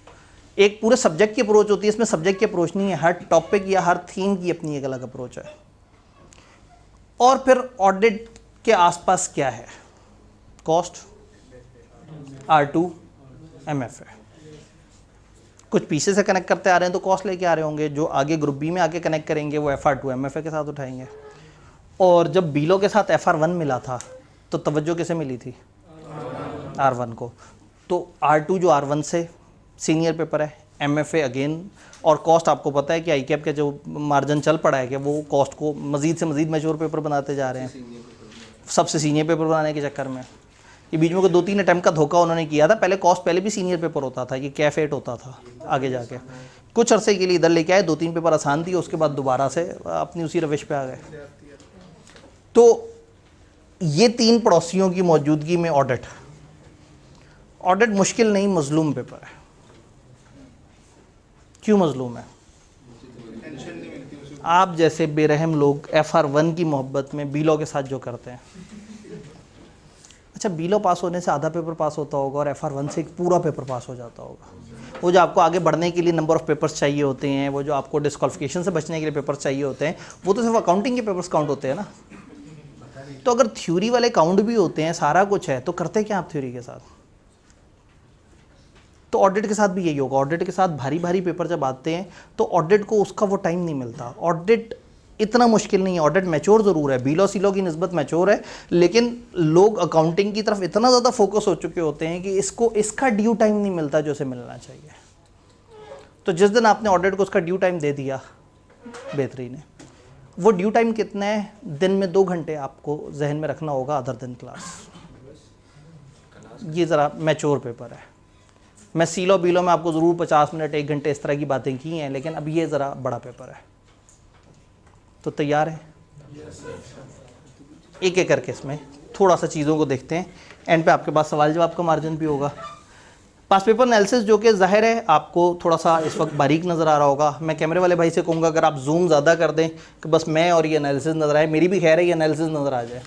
एक पूरे सब्जेक्ट की अप्रोच होती है, इसमें सब्जेक्ट की अप्रोच नहीं है, हर टॉपिक या हर थीम की अपनी एक अलग अप्रोच है। और फिर ऑडिट के आसपास क्या है? Cost, R2, MFA। कुछ पीछे से कनेक्ट करते आ रहे हैं तो कॉस्ट लेके आ रहे होंगे, जो आगे ग्रुप बी में आके कनेक्ट करेंगे वो FR2 MFA के साथ उठाएंगे। और जब बीलो के साथ FR1 मिला था तो तवज्जो किसे मिली थी? R1 को। तो R2 जो R1 से सीनियर पेपर है, MFA अगेन, और कॉस्ट आपको पता है कि ICAP का जो मार्जिन चल पड़ा है कि वो कॉस्ट को मज़ीद से मज़ीद मैच्योर पेपर बनाते जा रहे हैं, सबसे सीनियर पेपर बनाने के चक्कर में। ये बीच में को 2-3 अटैम्प्ट का धोखा उन्होंने किया था। पहले कॉस्ट पहले भी सीनियर पेपर होता था, ये कैफ 8 होता था, आगे जाके कुछ अरसे के लिए इधर लेके आए, 2-3 पेपर आसान थी, उसके बाद दोबारा से अपनी उसी रविश पे आ गए। तो ये 3 पड़ोसियों की मौजूदगी में ऑडिट मुश्किल नहीं, मजलूम पेपर है। क्यों मजलूम है? आप जैसे बेरहम लोग FR1 की मोहब्बत में बी लॉ के साथ जो करते हैं, अच्छा, बीलो पास होने से आधा पेपर पास होता होगा और FR1 से एक पूरा पेपर पास हो जाता होगा। वो जो आपको आगे बढ़ने के लिए नंबर ऑफ़ पेपर्स चाहिए होते हैं, वो जो आपको डिस्क्वालिफिकेशन से बचने के लिए पेपर्स चाहिए होते हैं, वो तो सिर्फ अकाउंटिंग के पेपर्स काउंट होते हैं ना। तो अगर थ्योरी वाले काउंट भी होते हैं, सारा कुछ है, तो करते क्या आप थ्योरी के साथ? तो ऑडिट के साथ भी यही होगा। ऑडिट के साथ भारी भारी पेपर जब आते हैं तो ऑडिट को उसका वो टाइम नहीं मिलता। ऑडिट इतना मुश्किल नहीं है, ऑडिट मैच्योर ज़रूर है, बीलो सीलो की निस्बत मैच्योर है, लेकिन लोग अकाउंटिंग की तरफ इतना ज़्यादा फोकस हो चुके होते हैं कि इसको इसका ड्यू टाइम नहीं मिलता जो उसे मिलना चाहिए। तो जिस दिन आपने ऑडिट को उसका ड्यू टाइम दे दिया, बेहतरीन है। वो ड्यू टाइम कितना है? दिन में 2 घंटे आपको जहन में रखना होगा अदर दिन क्लास। ये ज़रा मैच्योर पेपर है। मैं सीलो बीलो में आपको ज़रूर 50 मिनट 1 घंटे इस तरह की बातें की हैं, लेकिन अब ये ज़रा बड़ा पेपर है। तो तैयार है? एक एक करके इसमें थोड़ा सा चीज़ों को देखते हैं। एंड पे आपके पास सवाल जवाब का मार्जिन भी होगा। पास पेपर एनालिसिस जो कि ज़ाहिर है आपको थोड़ा सा इस वक्त बारीक नज़र आ रहा होगा। मैं कैमरे वाले भाई से कहूँगा अगर आप जूम ज़्यादा कर दें कि बस मैं और ये एनालिसिस नज़र आए, मेरी भी खैर है ये एनालिसिस नज़र आ जाए।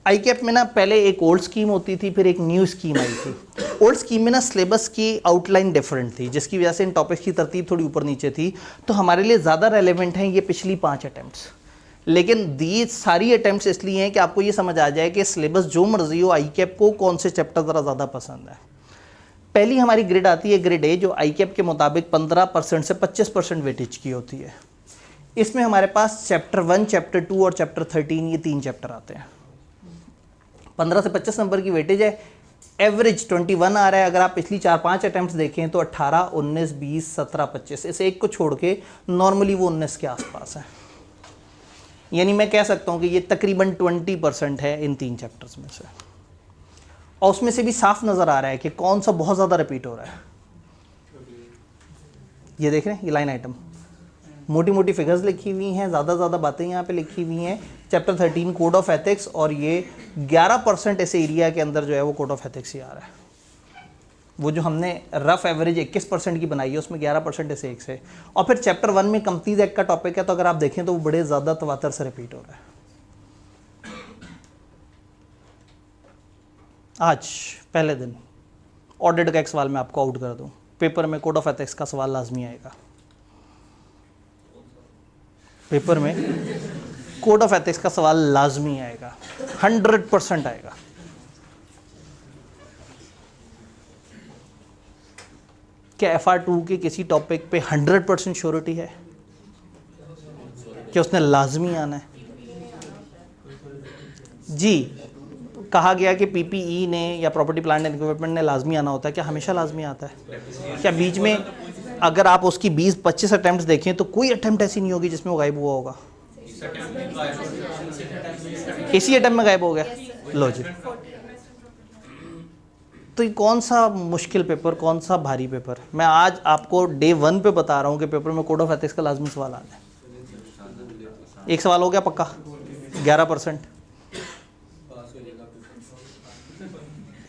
आई कैप में ना पहले एक ओल्ड स्कीम होती थी, फिर एक न्यू स्कीम आई थी। ओल्ड स्कीम में ना सिलेबस की आउटलाइन डिफरेंट थी, जिसकी वजह से इन टॉपिक्स की तरतीब थोड़ी ऊपर नीचे थी। तो हमारे लिए ज़्यादा रेलेवेंट हैं ये पिछली 5 अटैम्प्ट्स। लेकिन दी सारी अटैम्प्ट्स इसलिए हैं कि आपको ये समझ आ जाए कि सिलेबस जो मर्जी हो, आई कैप को कौन से चैप्टर ज़रा ज़्यादा पसंद है। पहली हमारी ग्रेड आती है ग्रेड ए, जो आई कैप के मुताबिक 15% से 25% वेटेज की होती है। इसमें हमारे पास चैप्टर 1, चैप्टर 2 और चैप्टर 13 ये 3 चैप्टर आते हैं। 15 से 25 नंबर की वेटेज है। एवरेज 21 आ रहा है। अगर आप पिछली 4-5 अटैम्प्ट्स देखें तो 18, 19, 20, 17, 25, इस एक को छोड़ के नॉर्मली वो 19 के आसपास है। यानी मैं कह सकता हूँ कि ये तकरीबन 20% है इन 3 चैप्टर्स में से। और उसमें से भी साफ नज़र आ रहा है कि कौन सा बहुत ज़्यादा रिपीट हो रहा है। ये देख रहे हैं, ये लाइन आइटम मोटी मोटी फिगर्स लिखी हुई हैं, ज़्यादा बातें यहाँ पे लिखी हुई हैं। चैप्टर 13 कोड ऑफ एथिक्स, और ये 11% ऐसे एरिया के अंदर जो है वो कोड ऑफ एथिक्स ही आ रहा है। वो जो हमने रफ एवरेज 21% की बनाई है उसमें 11% ऐसे एक से। और फिर चैप्टर 1 में कंपनीज एक्ट का टॉपिक है, तो अगर आप देखें तो वो बड़े ज़्यादा तवातर से रिपीट हो रहा है। आज पहले दिन ऑडिट का एक सवाल मैं आपको आउट कर दूं, पेपर में कोड ऑफ एथिक्स का सवाल लाजमी आएगा। पेपर में कोड ऑफ एथिक्स का सवाल लाजमी आएगा, 100% आएगा। क्या FR2 के किसी टॉपिक पे 100% श्योरिटी है कि उसने लाजमी आना है? जी, कहा गया कि PPE ने या प्रॉपर्टी प्लांट एंड इक्विपमेंट ने लाजमी आना होता है। क्या हमेशा लाजमी आता है? क्या बीच में अगर आप उसकी 20-25 अटैम्प्ट्स देखें तो कोई अटैम्प्ट ऐसी नहीं होगी जिसमें वो गायब हुआ होगा? इसी अटैम्प्ट में गायब हो गया। लो जी, तो ये कौन सा मुश्किल पेपर, कौन सा भारी पेपर? मैं आज आपको डे 1 पे बता रहा हूँ कि पेपर में कोड ऑफ एथिक्स का लाजमी सवाल आना है। एक सवाल हो गया पक्का, 11%।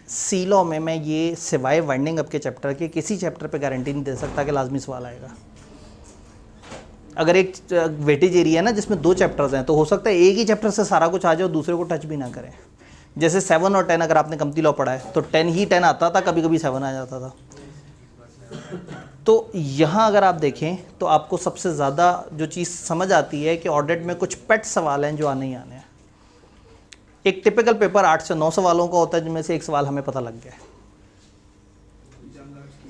सी लॉ में मैं ये सिवाय वाइंडिंग अप के चैप्टर के किसी चैप्टर पे गारंटी नहीं दे सकता कि लाजमी सवाल आएगा। अगर एक वेटेज एरिया है ना जिसमें 2 चैप्टर्स हैं, तो हो सकता है एक ही चैप्टर से सारा कुछ आ जाए और दूसरे को टच भी ना करें। जैसे 7 और 10 अगर आपने कंपनी लॉ पढ़ा है तो 10 आता था, कभी कभी 7 आ जाता था। तो यहाँ अगर आप देखें तो आपको सबसे ज़्यादा जो चीज़ समझ आती है कि ऑडिट में कुछ पेट सवाल हैं जो आने ही आने हैं। एक टिपिकल पेपर 8 से 9 सवालों का होता है, जिनमें से एक सवाल हमें पता लग गया।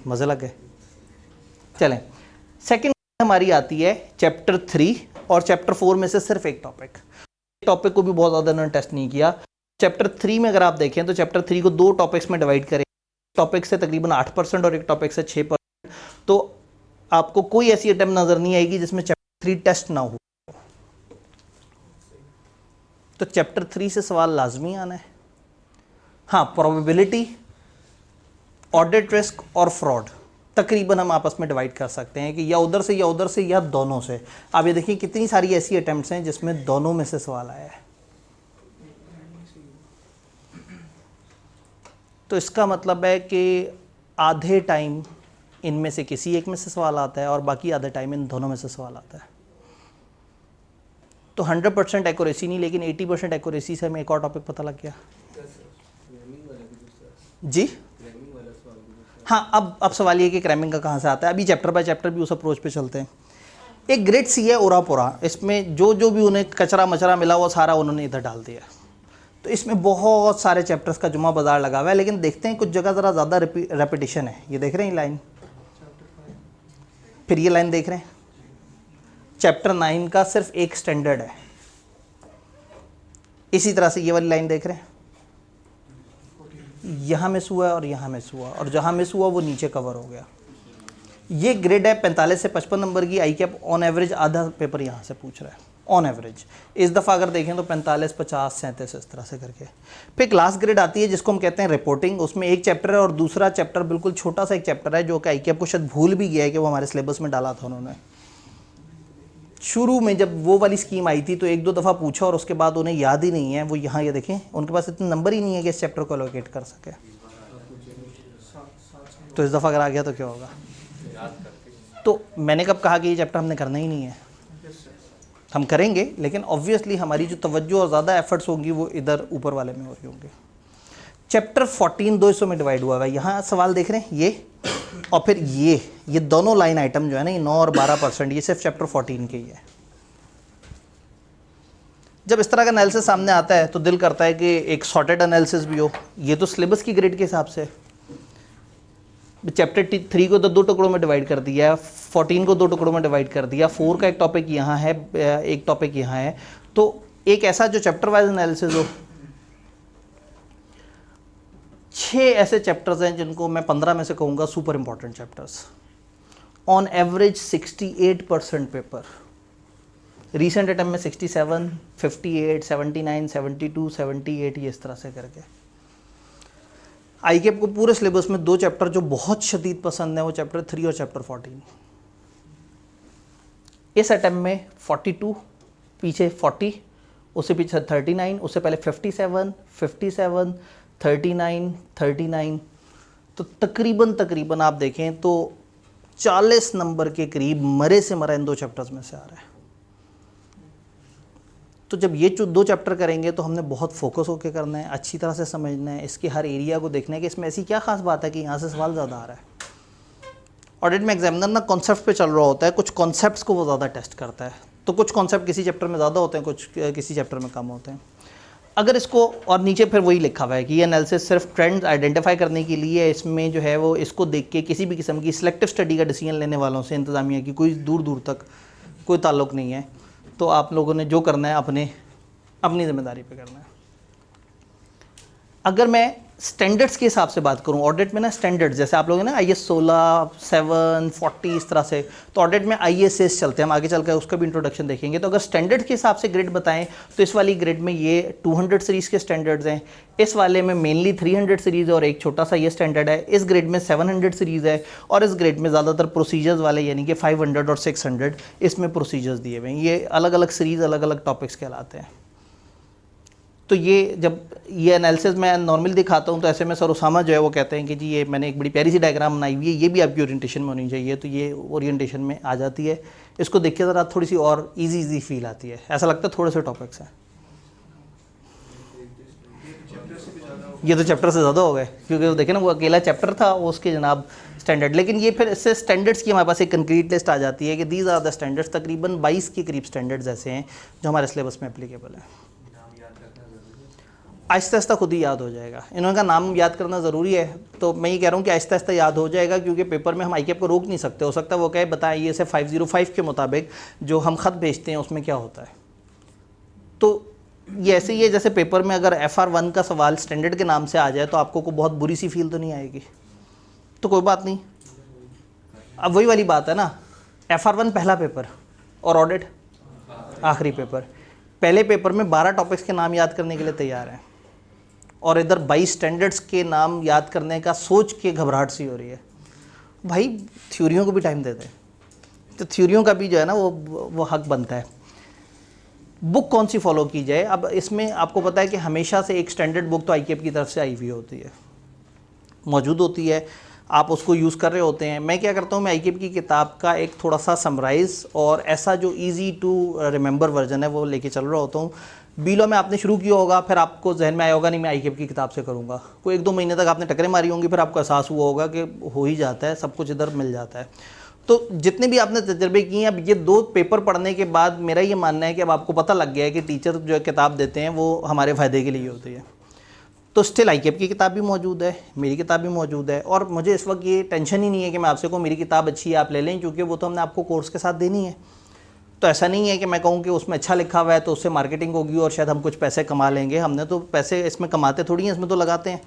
मज़े लग गए? चलें, सेकंड हमारी आती है चैप्टर 3 और चैप्टर 4 में से सिर्फ एक टॉपिक को भी बहुत ज़्यादा उन्होंने टेस्ट नहीं किया। चैप्टर 3 में अगर आप देखें तो चैप्टर 3 को 2 टॉपिक्स में डिवाइड करें, टॉपिक से तकरीबन 8% और एक टॉपिक से 6%। तो आपको कोई ऐसी अटेम्प्ट नज़र नहीं आएगी जिसमें चैप्टर 3 टेस्ट ना हो। तो चैप्टर 3 से सवाल लाजमी आना है। हाँ, प्रोबेबिलिटी, ऑडिट रिस्क और फ्रॉड तकरीबन हम आपस में डिवाइड कर सकते हैं कि या उधर से या उधर से या दोनों से। आप ये देखिए कितनी सारी ऐसी अटेम्प्ट्स हैं जिसमें दोनों में से सवाल आया है। तो इसका मतलब है कि आधे टाइम इनमें से किसी एक में से सवाल आता है और बाकी आधे टाइम इन दोनों में से सवाल आता है। तो 100% एक्यूरेसी नहीं, लेकिन 80% एक्यूरेसी से हमें एक और टॉपिक पता लग गया। क्रैमिंग वाला भी दूसरा, जी क्रैमिंग वाला सवाल भी दूसरा। हाँ, अब सवाल ये कि क्रैमिंग का कहाँ से आता है। अभी चैप्टर बाय चैप्टर भी उस अप्रोच पे चलते हैं। एक ग्रेड सी है ओरापोरा, इसमें जो भी उन्हें कचरा मचरा मिला वो सारा उन्होंने इधर डाल दिया। तो इसमें बहुत सारे चैप्टर्स का जुमा बाजार लगा हुआ है, लेकिन देखते हैं कुछ जगह ज़रा ज़्यादा रेपिटेशन है। ये देख रहे हैं लाइन, फिर ये लाइन देख रहे हैं, चैप्टर 9 का सिर्फ एक स्टैंडर्ड है। इसी तरह से ये वाली लाइन देख रहे हैं, यहाँ मिस हुआ है और यहाँ मिस हुआ, और जहाँ मिस हुआ वो नीचे कवर हो गया। ये ग्रेड है 45 से 55 नंबर की। आई कैप ऑन एवरेज आधा पेपर यहाँ से पूछ रहा है ऑन एवरेज। इस दफ़ा अगर देखें तो 45, 50, 37 इस तरह से करके। फिर एक लास्ट ग्रेड आती है जिसको हम कहते हैं रिपोर्टिंग। उसमें एक चैप्टर है और दूसरा चैप्टर बिल्कुल छोटा सा एक चैप्टर है जो कि आई कैप को शायद भूल भी गया है कि वो हमारे सिलेबस में डाला था उन्होंने। शुरू में जब वो वाली स्कीम आई थी तो एक दो दफ़ा पूछा और उसके बाद उन्हें याद ही नहीं है। वो यहाँ ये देखें, उनके पास इतने नंबर ही नहीं है कि इस चैप्टर को एलोकेट कर सके। तो इस दफ़ा अगर आ गया तो क्या होगा। तो मैंने कब कहा कि ये चैप्टर हमने करना ही नहीं है, हम करेंगे, लेकिन ऑब्वियसली हमारी जो तवज्जो और ज़्यादा एफर्ट्स होंगी वो इधर ऊपर वाले में हो रही होंगे। चैप्टर 14 दो हिस्सों में डिवाइड हुआ है। यहाँ सवाल देख रहे हैं ये, और फिर ये दोनों लाइन आइटम जो है ना, ये 9 और 12%, ये सिर्फ चैप्टर 14 के ही है। जब इस तरह का एनालिसिस सामने आता है तो दिल करता है कि एक सॉर्टेड एनालिसिस भी हो। ये तो सिलेबस की ग्रेड के हिसाब से चैप्टर 3 को तो 2 टुकड़ों में डिवाइड कर दिया, 14 को 2 टुकड़ों में डिवाइड कर दिया, 4 का एक टॉपिक यहाँ है, एक टॉपिक यहाँ है। तो एक ऐसा जो चैप्टर वाइज एनालिसिस हो। 6 ऐसे चैप्टर्स हैं जिनको मैं 15 में से कहूँगा super important chapters. On average 68% paper, recent attempt में 67, 58, 79, 72, 78, ये इस तरह से करके। आई कैप को पूरे सिलेबस में 2 चैप्टर जो बहुत शदीद पसंद है, वो चैप्टर 3 और चैप्टर 14। इस अटेम्प्ट में 42, पीछे 40, उससे पीछे 39, उससे पहले 57, 57, 39, 39। तो तकरीबन आप देखें तो 40 नंबर के करीब मरे से मरा इन 2 चैप्टर्स में से आ रहा है। तो जब ये 2 चैप्टर करेंगे तो हमने बहुत फोकस होकर करना है, अच्छी तरह से समझना है, इसके हर एरिया को देखना है कि इसमें ऐसी क्या खास बात है कि यहाँ से सवाल ज़्यादा आ रहा है। ऑडिट में एग्जामिनर ना कॉन्सेप्ट पे चल रहा होता है, कुछ कॉन्सेप्ट्स को वो ज़्यादा टेस्ट करता है। तो कुछ कॉन्सेप्ट किसी चैप्टर में ज़्यादा होते हैं, कुछ किसी चैप्टर में कम होते हैं। अगर इसको, और नीचे फिर वही लिखा हुआ है कि ये एनालिसिस सिर्फ ट्रेंड आइडेंटिफाई करने के लिए, इसमें जो है वो इसको देख के किसी भी किस्म की सिलेक्टिव स्टडी का डिसीजन लेने वालों से इंतज़ामिया की कोई दूर तक कोई ताल्लुक़ नहीं है। तो आप लोगों ने जो करना है अपनी ज़िम्मेदारी पे करना है। अगर मैं स्टैंडर्ड्स के हिसाब से बात करूं, ऑडिट में ना स्टैंडर्ड्स, जैसे आप लोगों ने ना IS 16, 7, 40 इस तरह से, तो ऑडिट में ISS चलते हैं, हम आगे चलकर उसका भी इंट्रोडक्शन देखेंगे। तो अगर स्टैंडर्ड के हिसाब से ग्रेड बताएं तो इस वाली ग्रेड में ये 200 सीरीज़ के स्टैंडर्ड्स हैं। इस वाले में मेनली 300 सीरीज़ और एक छोटा सा ये स्टैंडर्ड है। इस ग्रेड में 700 सीरीज़ है, और इस ग्रेड में ज़्यादातर प्रोसीजर्स वाले यानी कि 500 और 600 इसमें प्रोसीजर्स दिए हुए हैं। ये अलग अलग सीरीज़ अलग अलग टॉपिक्स कहलाते हैं। तो ये जब ये एनालिसिस मैं नॉर्मल दिखाता हूँ तो ऐसे में सर उसामा जो है वो कहते हैं कि जी ये मैंने एक बड़ी प्यारी सी डायग्राम बनाई हुई है, ये भी आपकी ओरिएंटेशन में होनी चाहिए। तो ये ओरिएंटेशन में आ जाती है। इसको देख के ज़रा थोड़ी सी और इजी फील आती है, ऐसा लगता है थोड़े से टॉपिक्स हैं। ये तो चैप्टर से ज़्यादा हो गए, क्योंकि वो देखें ना, वो अकेला चैप्टर था, वो उसके जनाब स्टैंडर्ड। लेकिन ये फिर इससे स्टैंडर्ड्स की हमारे पास एक कंक्रीट लिस्ट आ जाती है कि दीज आर द स्टैंडर्ड्स। तकरीबन 22 के करीब स्टैंडर्ड्स ऐसे हैं जो हमारे सिलेबस में एप्लीकेबल है। आहिस्ता आहिस्ता खुद ही याद हो जाएगा। इन्होंने का नाम याद करना ज़रूरी है, तो मैं ये कह रहा हूँ कि आहिस्ता आहिस्ता याद हो जाएगा, क्योंकि पेपर में हम आई कैप को रोक नहीं सकते। हो सकता है वो कहे बताएं ये से 505 के मुताबिक जो हम ख़त भेजते हैं उसमें क्या होता है। तो ये ऐसे ही है जैसे पेपर में अगर FR1 का सवाल स्टैंडर्ड के नाम से आ जाए तो आपको को बहुत बुरी सी फील तो नहीं आएगी। तो कोई बात नहीं, अब वही वाली बात है ना, FR1 पहला पेपर और ऑडिट आखिरी पेपर। पहले पेपर में 12 टॉपिक्स के नाम याद करने के लिए तैयार हैं, और इधर 22 स्टैंडर्ड्स के नाम याद करने का सोच के घबराहट सी हो रही है। भाई थ्योरियों को भी टाइम देते हैं, तो थ्योरियों का भी जो है ना वो हक बनता है। बुक कौन सी फॉलो की जाए। अब इसमें आपको पता है कि हमेशा से एक स्टैंडर्ड बुक तो आई कैप की तरफ से आई हुई होती है, मौजूद होती है। आप उसको यूज़ कर रहे होते हैं। मैं क्या करता हूँ, मैं ICAP की किताब का एक थोड़ा सा समराइज़ और ऐसा जो ईजी टू रिमेंबर वर्जन है वो लेके चल रहा होता हूँ। बीलो में आपने शुरू किया होगा, फिर आपको जहन में आया होगा नहीं मैं ICAP की किताब से करूँगा, कोई 1-2 महीने तक आपने टकरे मारी होंगी, फिर आपको एहसास हुआ होगा कि हो ही जाता है, सब कुछ इधर मिल जाता है। तो जितने भी आपने तजर्बे किए हैं, अब ये 2 पेपर पढ़ने के बाद मेरा ये मानना है कि अब आपको पता लग गया है कि टीचर जो किताब देते हैं वो हमारे फ़ायदे के लिए होती है। तो स्टिल ICAP की किताब भी मौजूद है, मेरी किताब भी मौजूद है, और मुझे इस वक्त ये टेंशन ही नहीं है कि मैं आपसे कहूँ मेरी किताब अच्छी है आप ले लें, क्योंकि वो तो हमने आपको कोर्स के साथ देनी है। तो ऐसा नहीं है कि मैं कहूँ कि उसमें अच्छा लिखा हुआ है तो उससे मार्केटिंग होगी और शायद हम कुछ पैसे कमा लेंगे। हमने तो पैसे इसमें कमाते थोड़ी हैं, इसमें तो लगाते हैं।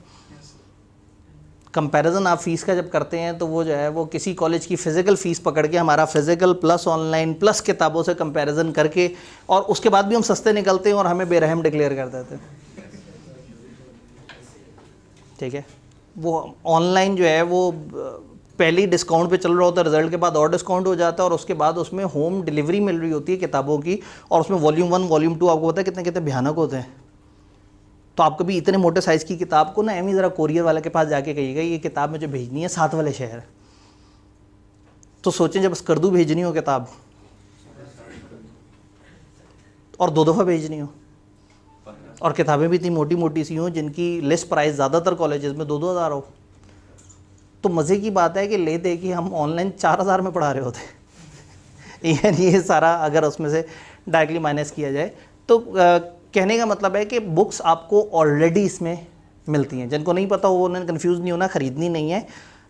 कंपैरिजन आप फ़ीस का जब करते हैं तो वो जो है वो किसी कॉलेज की फ़िज़िकल फ़ीस पकड़ के हमारा फ़िज़िकल प्लस ऑनलाइन प्लस किताबों से कंपैरिजन करके, और उसके बाद भी हम सस्ते निकलते हैं और हमें बेरहम डिक्लेयर कर देते हैं। ठीक है, वो ऑनलाइन जो है वो पहले ही डिस्काउंट पे चल रहा होता है, रिजल्ट के बाद और डिस्काउंट हो जाता है, और उसके बाद उसमें होम डिलीवरी मिल रही होती है किताबों की, और उसमें वॉल्यूम 1 वॉल्यूम 2 आपको पता है कितने कितने भयानक होते हैं। तो आप कभी इतने मोटे साइज़ की किताब को ना एम ज़रा कोरियर वाले के पास जाके कहिएगा ये किताब मुझे भेजनी है 7 वाले शहर। तो सोचें जब स्कर्दू भेजनी हो किताब और 2 दफ़ा भेजनी हो, और किताबें भी इतनी मोटी मोटी सी हों जिनकी लिस्ट प्राइस ज़्यादातर कॉलेजेस में 2-2 हज़ार हो, तो मज़े की बात है कि ले दे कि हम ऑनलाइन 4,000 में पढ़ा रहे होते यानी ये सारा अगर उसमें से डायरेक्टली माइनस किया जाए तो कहने का मतलब है कि बुक्स आपको ऑलरेडी इसमें मिलती हैं। जिनको नहीं पता वो उन्होंने कन्फ्यूज़ नहीं होना, ख़रीदनी नहीं है,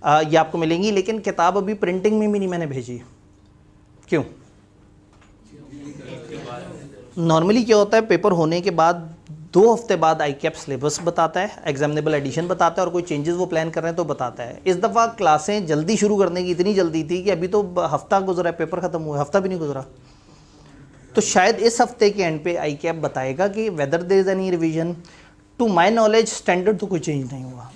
ये आपको मिलेंगी। लेकिन किताब अभी प्रिंटिंग में भी नहीं मैंने भेजी। क्यों? नॉर्मली क्या होता है, पेपर होने के बाद 2 हफ्ते बाद ICAP सिलेबस बताता है, एग्जामिनेबल एडिशन बताता है, और कोई चेंजेस वो प्लान कर रहे हैं तो बताता है। इस दफ़ा क्लासें जल्दी शुरू करने की इतनी जल्दी थी कि अभी तो हफ्ता गुजरा है, पेपर ख़त्म हुआ, हफ्ता भी नहीं गुजरा। तो शायद इस हफ्ते के एंड पे ICAP बताएगा कि whether there is any revision. To my knowledge standard तो कोई चेंज नहीं हुआ।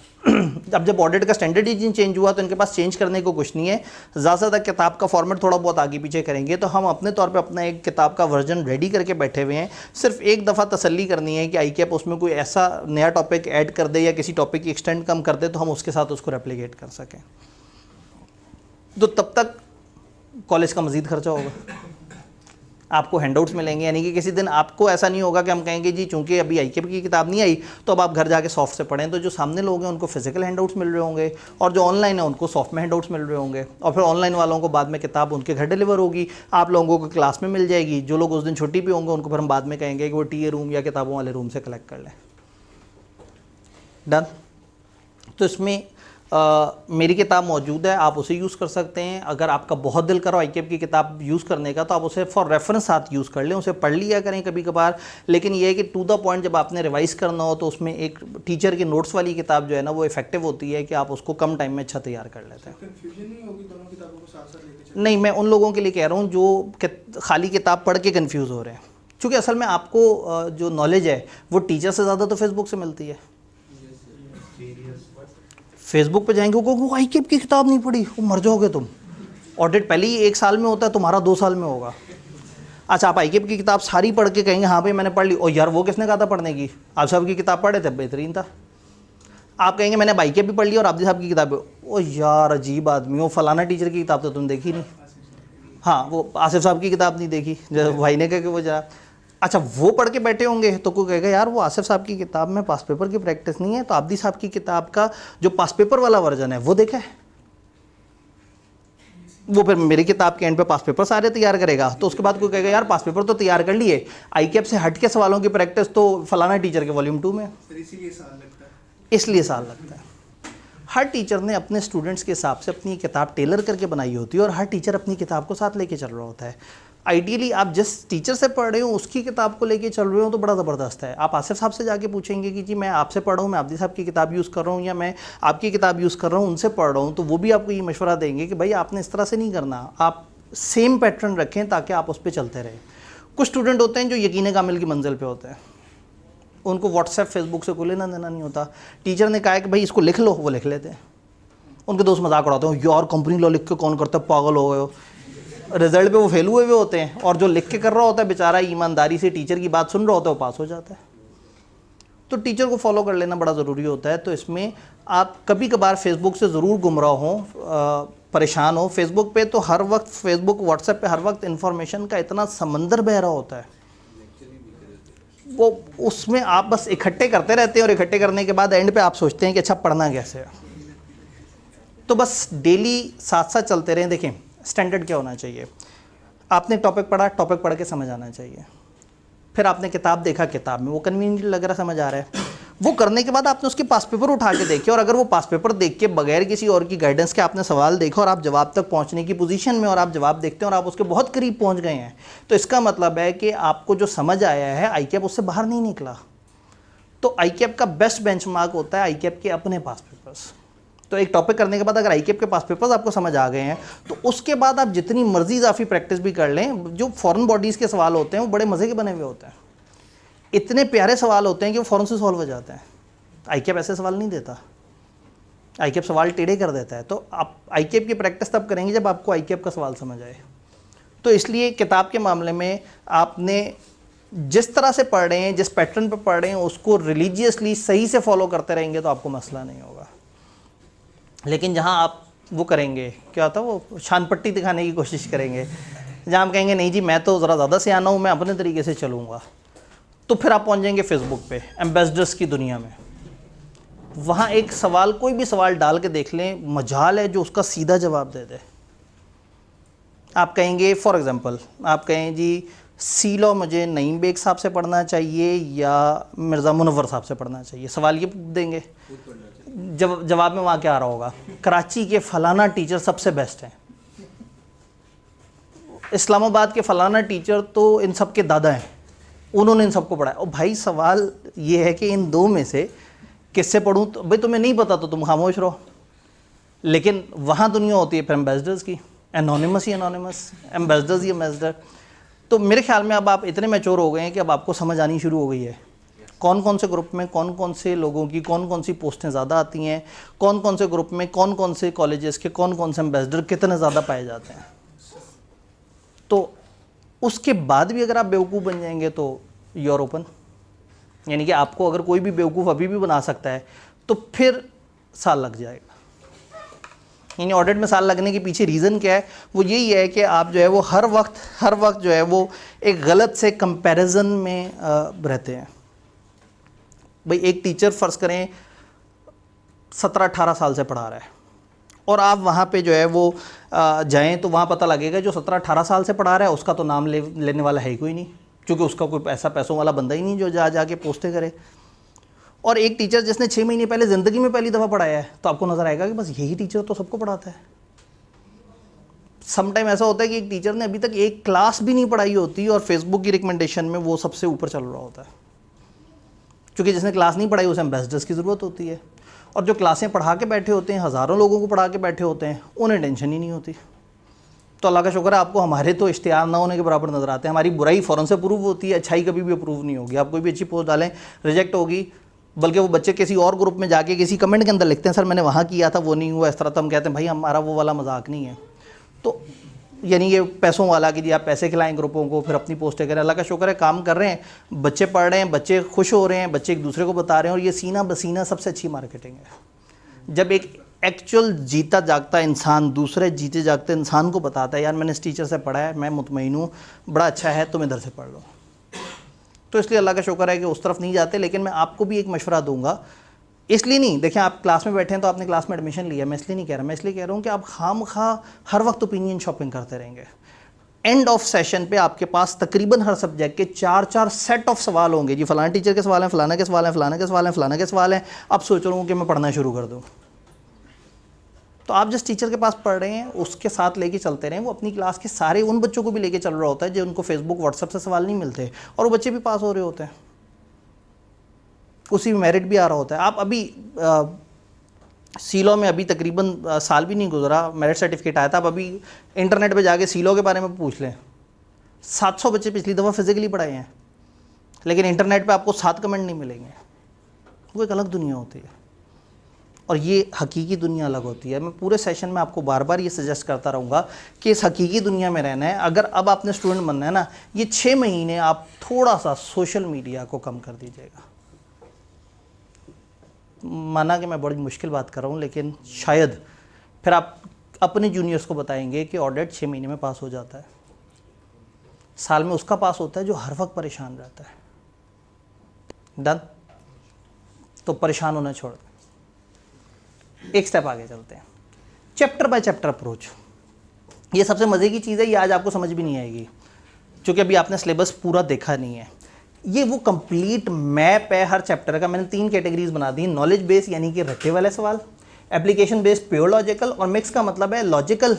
अब जब ऑडिट का स्टैंडर्ड ही चेंज हुआ तो इनके पास चेंज करने को कुछ नहीं है। ज़्यादा से ज़्यादा किताब का फॉर्मेट थोड़ा बहुत आगे पीछे करेंगे। तो हम अपने तौर पे अपना एक किताब का वर्जन रेडी करके बैठे हुए हैं। सिर्फ एक दफ़ा तसल्ली करनी है कि ICAP उसमें कोई ऐसा नया टॉपिक ऐड कर दे या किसी टॉपिक की एक्सटेंड कम कर दे तो हम उसके साथ उसको रेप्लिकेट कर सकें। तो तब तक कॉलेज का मज़ीद खर्चा होगा, आपको हैंडआउट्स मिलेंगे। यानी कि किसी दिन आपको ऐसा नहीं होगा कि हम कहेंगे जी चूंकि अभी ICAP की किताब नहीं आई तो अब आप घर जाके सॉफ्ट से पढ़ें। तो जो सामने लोग हैं उनको फिजिकल हैंडआउट्स मिल रहे होंगे, और जो ऑनलाइन है उनको सॉफ्ट में हैंडआउट्स मिल रहे होंगे, और फिर ऑनलाइन वालों को बाद में किताब उनके घर डिलीवर होगी, आप लोगों को क्लास में मिल जाएगी। जो लोग उस दिन छुट्टी पे होंगे उनको फिर हम बाद में कहेंगे कि वो TA रूम या किताबों वाले रूम से कलेक्ट कर लें। डन। तो इसमें मेरी किताब मौजूद है, आप उसे यूज़ कर सकते हैं। अगर आपका बहुत दिल करो ICAP की किताब यूज़ करने का तो आप उसे फॉर रेफरेंस साथ यूज़ कर लें, उसे पढ़ लिया करें कभी कभार। लेकिन ये है कि टू द पॉइंट जब आपने रिवाइज़ करना हो तो उसमें एक टीचर के नोट्स वाली किताब जो है ना वो इफेक्टिव होती है कि आप उसको कम टाइम में अच्छा तैयार कर लेते हैं। कंफ्यूजन नहीं होगी दोनों किताबों को साथ साथ लेके चलना? नहीं, मैं उन लोगों के लिए कह रहा हूँ जो खाली किताब पढ़ के कन्फ्यूज़ हो रहे हैं, क्योंकि असल में आपको जो नॉलेज है वो टीचर से ज़्यादा तो फेसबुक से मिलती है। फेसबुक पे जाएंगे वो ICAP की किताब नहीं पढ़ी, वो मर जाओगे तुम। ऑडिट पहले ही 1 साल में होता है, तुम्हारा 2 साल में होगा। अच्छा, आप ICAP की किताब सारी पढ़ के कहेंगे हाँ भाई मैंने पढ़ ली, और यार वो किसने कहा था पढ़ने की? आप साहब की किताब पढ़े थे, बेहतरीन था। आप कहेंगे मैंने ICAP भी पढ़ ली और आबिद साहब की किताब, ओ यार अजीब आदमी हो, फलाना टीचर की किताब तो तुम देखी नहीं। हाँ, वो आसिफ साहब की किताब नहीं देखी, जो भाई ने कहा कि वो जरा अच्छा वो पढ़ के बैठे होंगे तो कोई कहेगा यार वो आसिफ साहब की किताब में पास पेपर की प्रैक्टिस नहीं है, तो आबिद साहब की किताब का जो पास पेपर वाला वर्जन है वो देखा है, वो फिर मेरी किताब के एंड पे पास पेपर सारे तैयार करेगा। तो उसके बाद कोई कहेगा यार पास पेपर तो तैयार कर लिए, ICAP से हट के सवालों की प्रैक्टिस तो फलाना टीचर के वॉल्यूम 2 में। इसलिए साल लगता है। इसलिए साल लगता है। हर टीचर ने अपने स्टूडेंट्स के हिसाब से अपनी किताब टेलर करके बनाई होती है, और हर टीचर अपनी किताब को साथ लेके चल रहा होता है। आइडियली आप जिस टीचर से पढ़ रहे हो उसकी किताब को लेके चल रहे हो तो बड़ा ज़बरदस्त है। आप आसिफ साहब से जाके पूछेंगे कि जी मैं आपसे पढ़ रहा हूँ, मैं आबिद साहब की किताब यूज़ कर रहा हूँ या मैं आपकी किताब यूज़ कर रहा हूँ, उनसे पढ़ रहा हूँ, तो वो भी आपको ये मशवरा देंगे कि भाई आपने इस तरह से नहीं करना, आप सेम पैटर्न रखें ताकि आप उस पर चलते रहें। कुछ स्टूडेंट होते हैं जो यकीन कामिल की मंजिल पर होते हैं, उनको व्हाट्सएप फेसबुक से कोई लेना देना नहीं होता। टीचर ने कहा है कि भाई इसको लिख लो, वो लिख लेते हैं। उनके दोस्त मजाक उड़ाते हैं यार कंपनी लॉ लिख के कौन करता है, पागल हो गए हो। रिजल्ट पे वो फेल हुए होते हैं, और जो लिख के कर रहा होता है बेचारा ईमानदारी से टीचर की बात सुन रहा होता है वो पास हो जाता है। तो टीचर को फॉलो कर लेना बड़ा ज़रूरी होता है। तो इसमें आप कभी कभार फेसबुक से ज़रूर गुमराह हो, परेशान हो। फेसबुक पे तो हर वक्त, फेसबुक व्हाट्सएप पे हर वक्त इन्फॉर्मेशन का इतना समंदर बह रहा होता है, वो उसमें आप बस इकट्ठे करते रहते हैं और इकट्ठे करने के बाद एंड पे आप सोचते हैं कि अच्छा पढ़ना कैसे है। तो बस डेली साथ साथ चलते रहें। देखें स्टैंडर्ड क्या होना चाहिए, आपने टॉपिक पढ़ा, टॉपिक पढ़ के समझ आना चाहिए। फिर आपने किताब देखा, किताब में वो कन्वीनियंट लग रहा, समझ आ रहा है, वो करने के बाद आपने उसके पास पेपर उठा के देखे, और अगर वो पास पेपर देख के बगैर किसी और की गाइडेंस के आपने सवाल देखा और आप जवाब तक पहुंचने की पोजीशन में, और आप जवाब देखते हैं और आप उसके बहुत करीब पहुंच गए हैं, तो इसका मतलब है कि आपको जो समझ आया है आईकैप उससे बाहर नहीं निकला। तो आईकैप का बेस्ट बेंचमार्क होता है आईकैप के अपने पास पेपर्स। तो एक टॉपिक करने के बाद अगर आईकैप के पास पेपर्स आपको समझ आ गए हैं, तो उसके बाद आप जितनी मर्जी इजाफी प्रैक्टिस भी कर लें, जो फॉरेन बॉडीज़ के सवाल होते हैं वो बड़े मज़े के बने हुए होते हैं, इतने प्यारे सवाल होते हैं कि वो फ़ौरन से सॉल्व हो जाते हैं। आईकैप ऐसे सवाल नहीं देता, आईकैप सवाल टेढ़े कर देता है। तो आप आईकैप की प्रैक्टिस तब करेंगे जब आपको आईकैप का सवाल समझ आए। तो इसलिए किताब के मामले में आपने जिस तरह से पढ़ रहे हैं, जिस पैटर्न पे पढ़ रहे हैं, उसको रिलीजियसली सही से फॉलो करते रहेंगे तो आपको मसला नहीं होगा। लेकिन जहाँ आप वो करेंगे, क्या होता है, वो शान पट्टी दिखाने की कोशिश करेंगे, जहाँ हम कहेंगे नहीं जी मैं तो ज़रा ज़्यादा से आना हूँ, मैं अपने तरीके से चलूँगा, तो फिर आप पहुँच जाएंगे फेसबुक पे एम्बेसडर्स की दुनिया में। वहाँ एक सवाल, कोई भी सवाल डाल के देख लें, मजाल है जो उसका सीधा जवाब दे दे। आप कहेंगे फॉर एग्ज़ाम्पल, आप कहें जी सी लॉ मुझे नईम बेग साहब से पढ़ना चाहिए या मिर्ज़ा मुनव्वर साहब से पढ़ना चाहिए, सवाल ये देंगे, जवाब में वहाँ क्या आ रहा होगा, कराची के फलाना टीचर सबसे बेस्ट हैं, इस्लामाबाद के फलाना टीचर तो इन सब के दादा हैं, उन्होंने इन सबको पढ़ाया। और भाई सवाल ये है कि इन दो में से किससे पढ़ूँ? तो भाई तुम्हें नहीं पता तो तुम खामोश रहो। लेकिन वहाँ दुनिया होती है फिर एम्बेसडर्स की, एनोनिमस ही एनोनिमस, एम्बेसडर्स ही एम्बेसडर। तो मेरे ख्याल में अब आप इतने मैच्योर हो गए हैं कि अब आपको समझ आनी शुरू हो गई है कौन कौन से ग्रुप में कौन कौन से लोगों की कौन कौन सी पोस्टें ज़्यादा आती हैं, कौन कौन से ग्रुप में कौन कौन से कॉलेजेस के कौन कौन से एम्बेसडर कितने ज़्यादा पाए जाते हैं। तो उसके बाद भी अगर आप बेवकूफ़ बन जाएंगे तो यूर ओपन, यानी कि आपको अगर कोई भी बेवकूफ़ अभी भी बना सकता है तो फिर साल लग जाएगा। यानी ऑडिट में साल लगने के पीछे रीज़न क्या है? वो यही है कि आप जो है वो हर वक्त जो है वो एक गलत से कंपैरिजन में रहते हैं। भाई एक टीचर फ़र्ज़ करें 17-18 साल से पढ़ा रहा है और आप वहाँ पे जो है वो जाएं तो वहाँ पता लगेगा जो 17-18 साल से पढ़ा रहा है उसका तो नाम लेने वाला है ही कोई नहीं, क्योंकि उसका कोई पैसों वाला बंदा ही नहीं जो जाके पोस्टें करे। और एक टीचर जिसने 6 महीने पहले ज़िंदगी में पहली दफ़ा पढ़ाया है तो आपको नज़र आएगा कि बस यही टीचर तो सबको पढ़ाता है। समटाइम ऐसा होता है कि एक टीचर ने अभी तक एक क्लास भी नहीं पढ़ाई होती और फेसबुक की रिकमेंडेशन में वो सबसे ऊपर चल रहा होता है, क्योंकि जिसने क्लास नहीं पढ़ाई उसे एम्बेसडर्स की ज़रूरत होती है। और जो क्लासें पढ़ा के बैठे होते हैं, हज़ारों लोगों को पढ़ा के बैठे होते हैं, उन्हें टेंशन ही नहीं होती। तो अल्लाह का शुक्र है आपको हमारे तो इश्तिहार ना होने के बराबर नज़र आते हैं। हमारी बुराई फ़ौरन से अप्रूव होती है, अच्छाई कभी भी अप्रूव नहीं होगी। आप कोई भी अच्छी पोस्ट डालें रिजेक्ट होगी, बल्कि वो बच्चे किसी और ग्रुप में जाके किसी कमेंट के अंदर लिखते हैं सर मैंने वहाँ किया था वो नहीं हुआ, इस तरह। तो हम कहते हैं भाई हमारा वो वाला मजाक नहीं है। तो यानी ये पैसों वाला कि जी आप पैसे खिलाएं ग्रुपों को फिर अपनी पोस्टें करें। अल्लाह का शुक्र है काम कर रहे हैं, बच्चे पढ़ रहे हैं, बच्चे खुश हो रहे हैं, बच्चे एक दूसरे को बता रहे हैं, और ये सीना बसीना सबसे अच्छी मार्केटिंग है। जब एक एक्चुअल जीता जागता इंसान दूसरे जीते जागते इंसान को बताता है यार मैंने इस टीचर से पढ़ा है, मैं मुतमईन हूँ, बड़ा अच्छा है, तुम इधर से पढ़ लो। तो इसलिए अल्लाह का शुक्र है कि उस तरफ नहीं जाते। लेकिन मैं आपको भी एक मशवरा दूंगा, इसलिए नहीं, देखें आप क्लास में बैठे हैं तो आपने क्लास में एडमिशन लिया, मैं इसलिए नहीं कह रहा, मैं इसलिए कह रहा हूँ कि आप खामखा हर वक्त ओपिनियन शॉपिंग करते रहेंगे। एंड ऑफ सेशन पे आपके पास तकरीबन हर सब्जेक्ट के 4-4 सेट ऑफ सवाल होंगे। जी फलाना टीचर के सवाल हैं, फलाना के सवाल हैं, फलाना के सवाल हैं, फलाना के सवाल हैं। अब सोच रहा हूँ कि मैं पढ़ना शुरू कर दूँ। तो आप जिस टीचर के पास पढ़ रहे हैं उसके साथ लेके चलते रहें। वो अपनी क्लास के सारे उन बच्चों को भी लेके चल रहा होता है जो उनको फेसबुक व्हाट्सएप से सवाल नहीं मिलते, और वो बच्चे भी पास हो रहे होते हैं, उसी में मेरिट भी आ रहा होता है। आप अभी सीलो में अभी तकरीबन साल भी नहीं गुजरा, मेरिट सर्टिफिकेट आया था। आप अभी इंटरनेट पे जाके सीलो के बारे में पूछ लें, 700 बच्चे पिछली दफ़ा फिजिकली पढ़ाए हैं, लेकिन इंटरनेट पे आपको 7 कमेंट नहीं मिलेंगे। वो एक अलग दुनिया होती है और ये हकीकी दुनिया अलग होती है। मैं पूरे सेशन में आपको बार बार ये सजेस्ट करता रहूँगा कि इस हकीकी दुनिया में रहना है। अगर अब आपने स्टूडेंट बनना है ना, ये 6 महीने आप थोड़ा सा सोशल मीडिया को कम कर दीजिएगा। माना कि मैं बड़ी मुश्किल बात कर रहा हूँ, लेकिन शायद फिर आप अपने जूनियर्स को बताएंगे कि ऑडिट 6 महीने में पास हो जाता है, साल में उसका पास होता है जो हर वक्त परेशान रहता है। डन? तो परेशान होना छोड़ दें, एक स्टेप आगे चलते हैं, चैप्टर बाय चैप्टर अप्रोच। ये सबसे मज़े की चीज़ है, ये आज आपको समझ भी नहीं आएगी क्योंकि अभी आपने सिलेबस पूरा देखा नहीं है। ये वो कंप्लीट मैप है हर चैप्टर का। मैंने 3 कैटेगरीज बना दी, नॉलेज बेस यानी कि रट्टे वाले सवाल, एप्लीकेशन बेस्ड प्योर लॉजिकल, और मिक्स का मतलब है लॉजिकल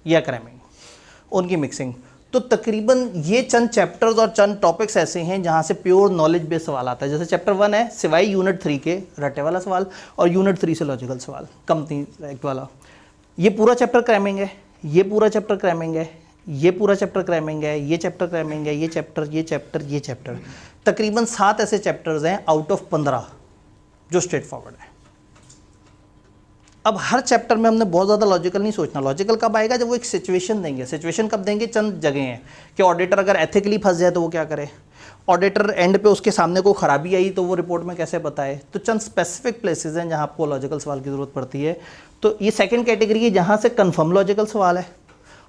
या क्रैमिंग, उनकी मिक्सिंग। तो तकरीबन ये चंद चैप्टर्स और चंद टॉपिक्स ऐसे हैं जहाँ से प्योर नॉलेज बेस्ड सवाल आता है। जैसे चैप्टर 1 है सिवाय यूनिट 3 के रट्टे वाला सवाल, और यूनिट 3 से लॉजिकल सवाल, कंपनी एक्ट वाला। ये पूरा चैप्टर क्रैमिंग है, ये पूरा चैप्टर क्रैमिंग है, ये पूरा चैप्टर क्रैमिंग है, ये चैप्टर क्रैमिंग है, ये चैप्टर, ये चैप्टर, ये चैप्टर। तकरीबन 7 ऐसे चैप्टर्स हैं आउट ऑफ 15 जो स्ट्रेट फॉरवर्ड है। अब हर चैप्टर में हमने बहुत ज़्यादा लॉजिकल नहीं सोचना। लॉजिकल कब आएगा? जब वो एक सिचुएशन देंगे। सिचुएशन कब देंगे? चंद जगह हैं कि ऑडिटर अगर एथिकली फंस जाए तो वो क्या करे, ऑडिटर एंड पे उसके सामने कोई खराबी आई तो वो रिपोर्ट में कैसे बताए। तो चंद स्पेसिफिक प्लेसेस हैं जहाँ आपको लॉजिकल सवाल की ज़रूरत पड़ती है। तो ये सेकंड कैटेगरी है जहाँ से कन्फर्म लॉजिकल सवाल है,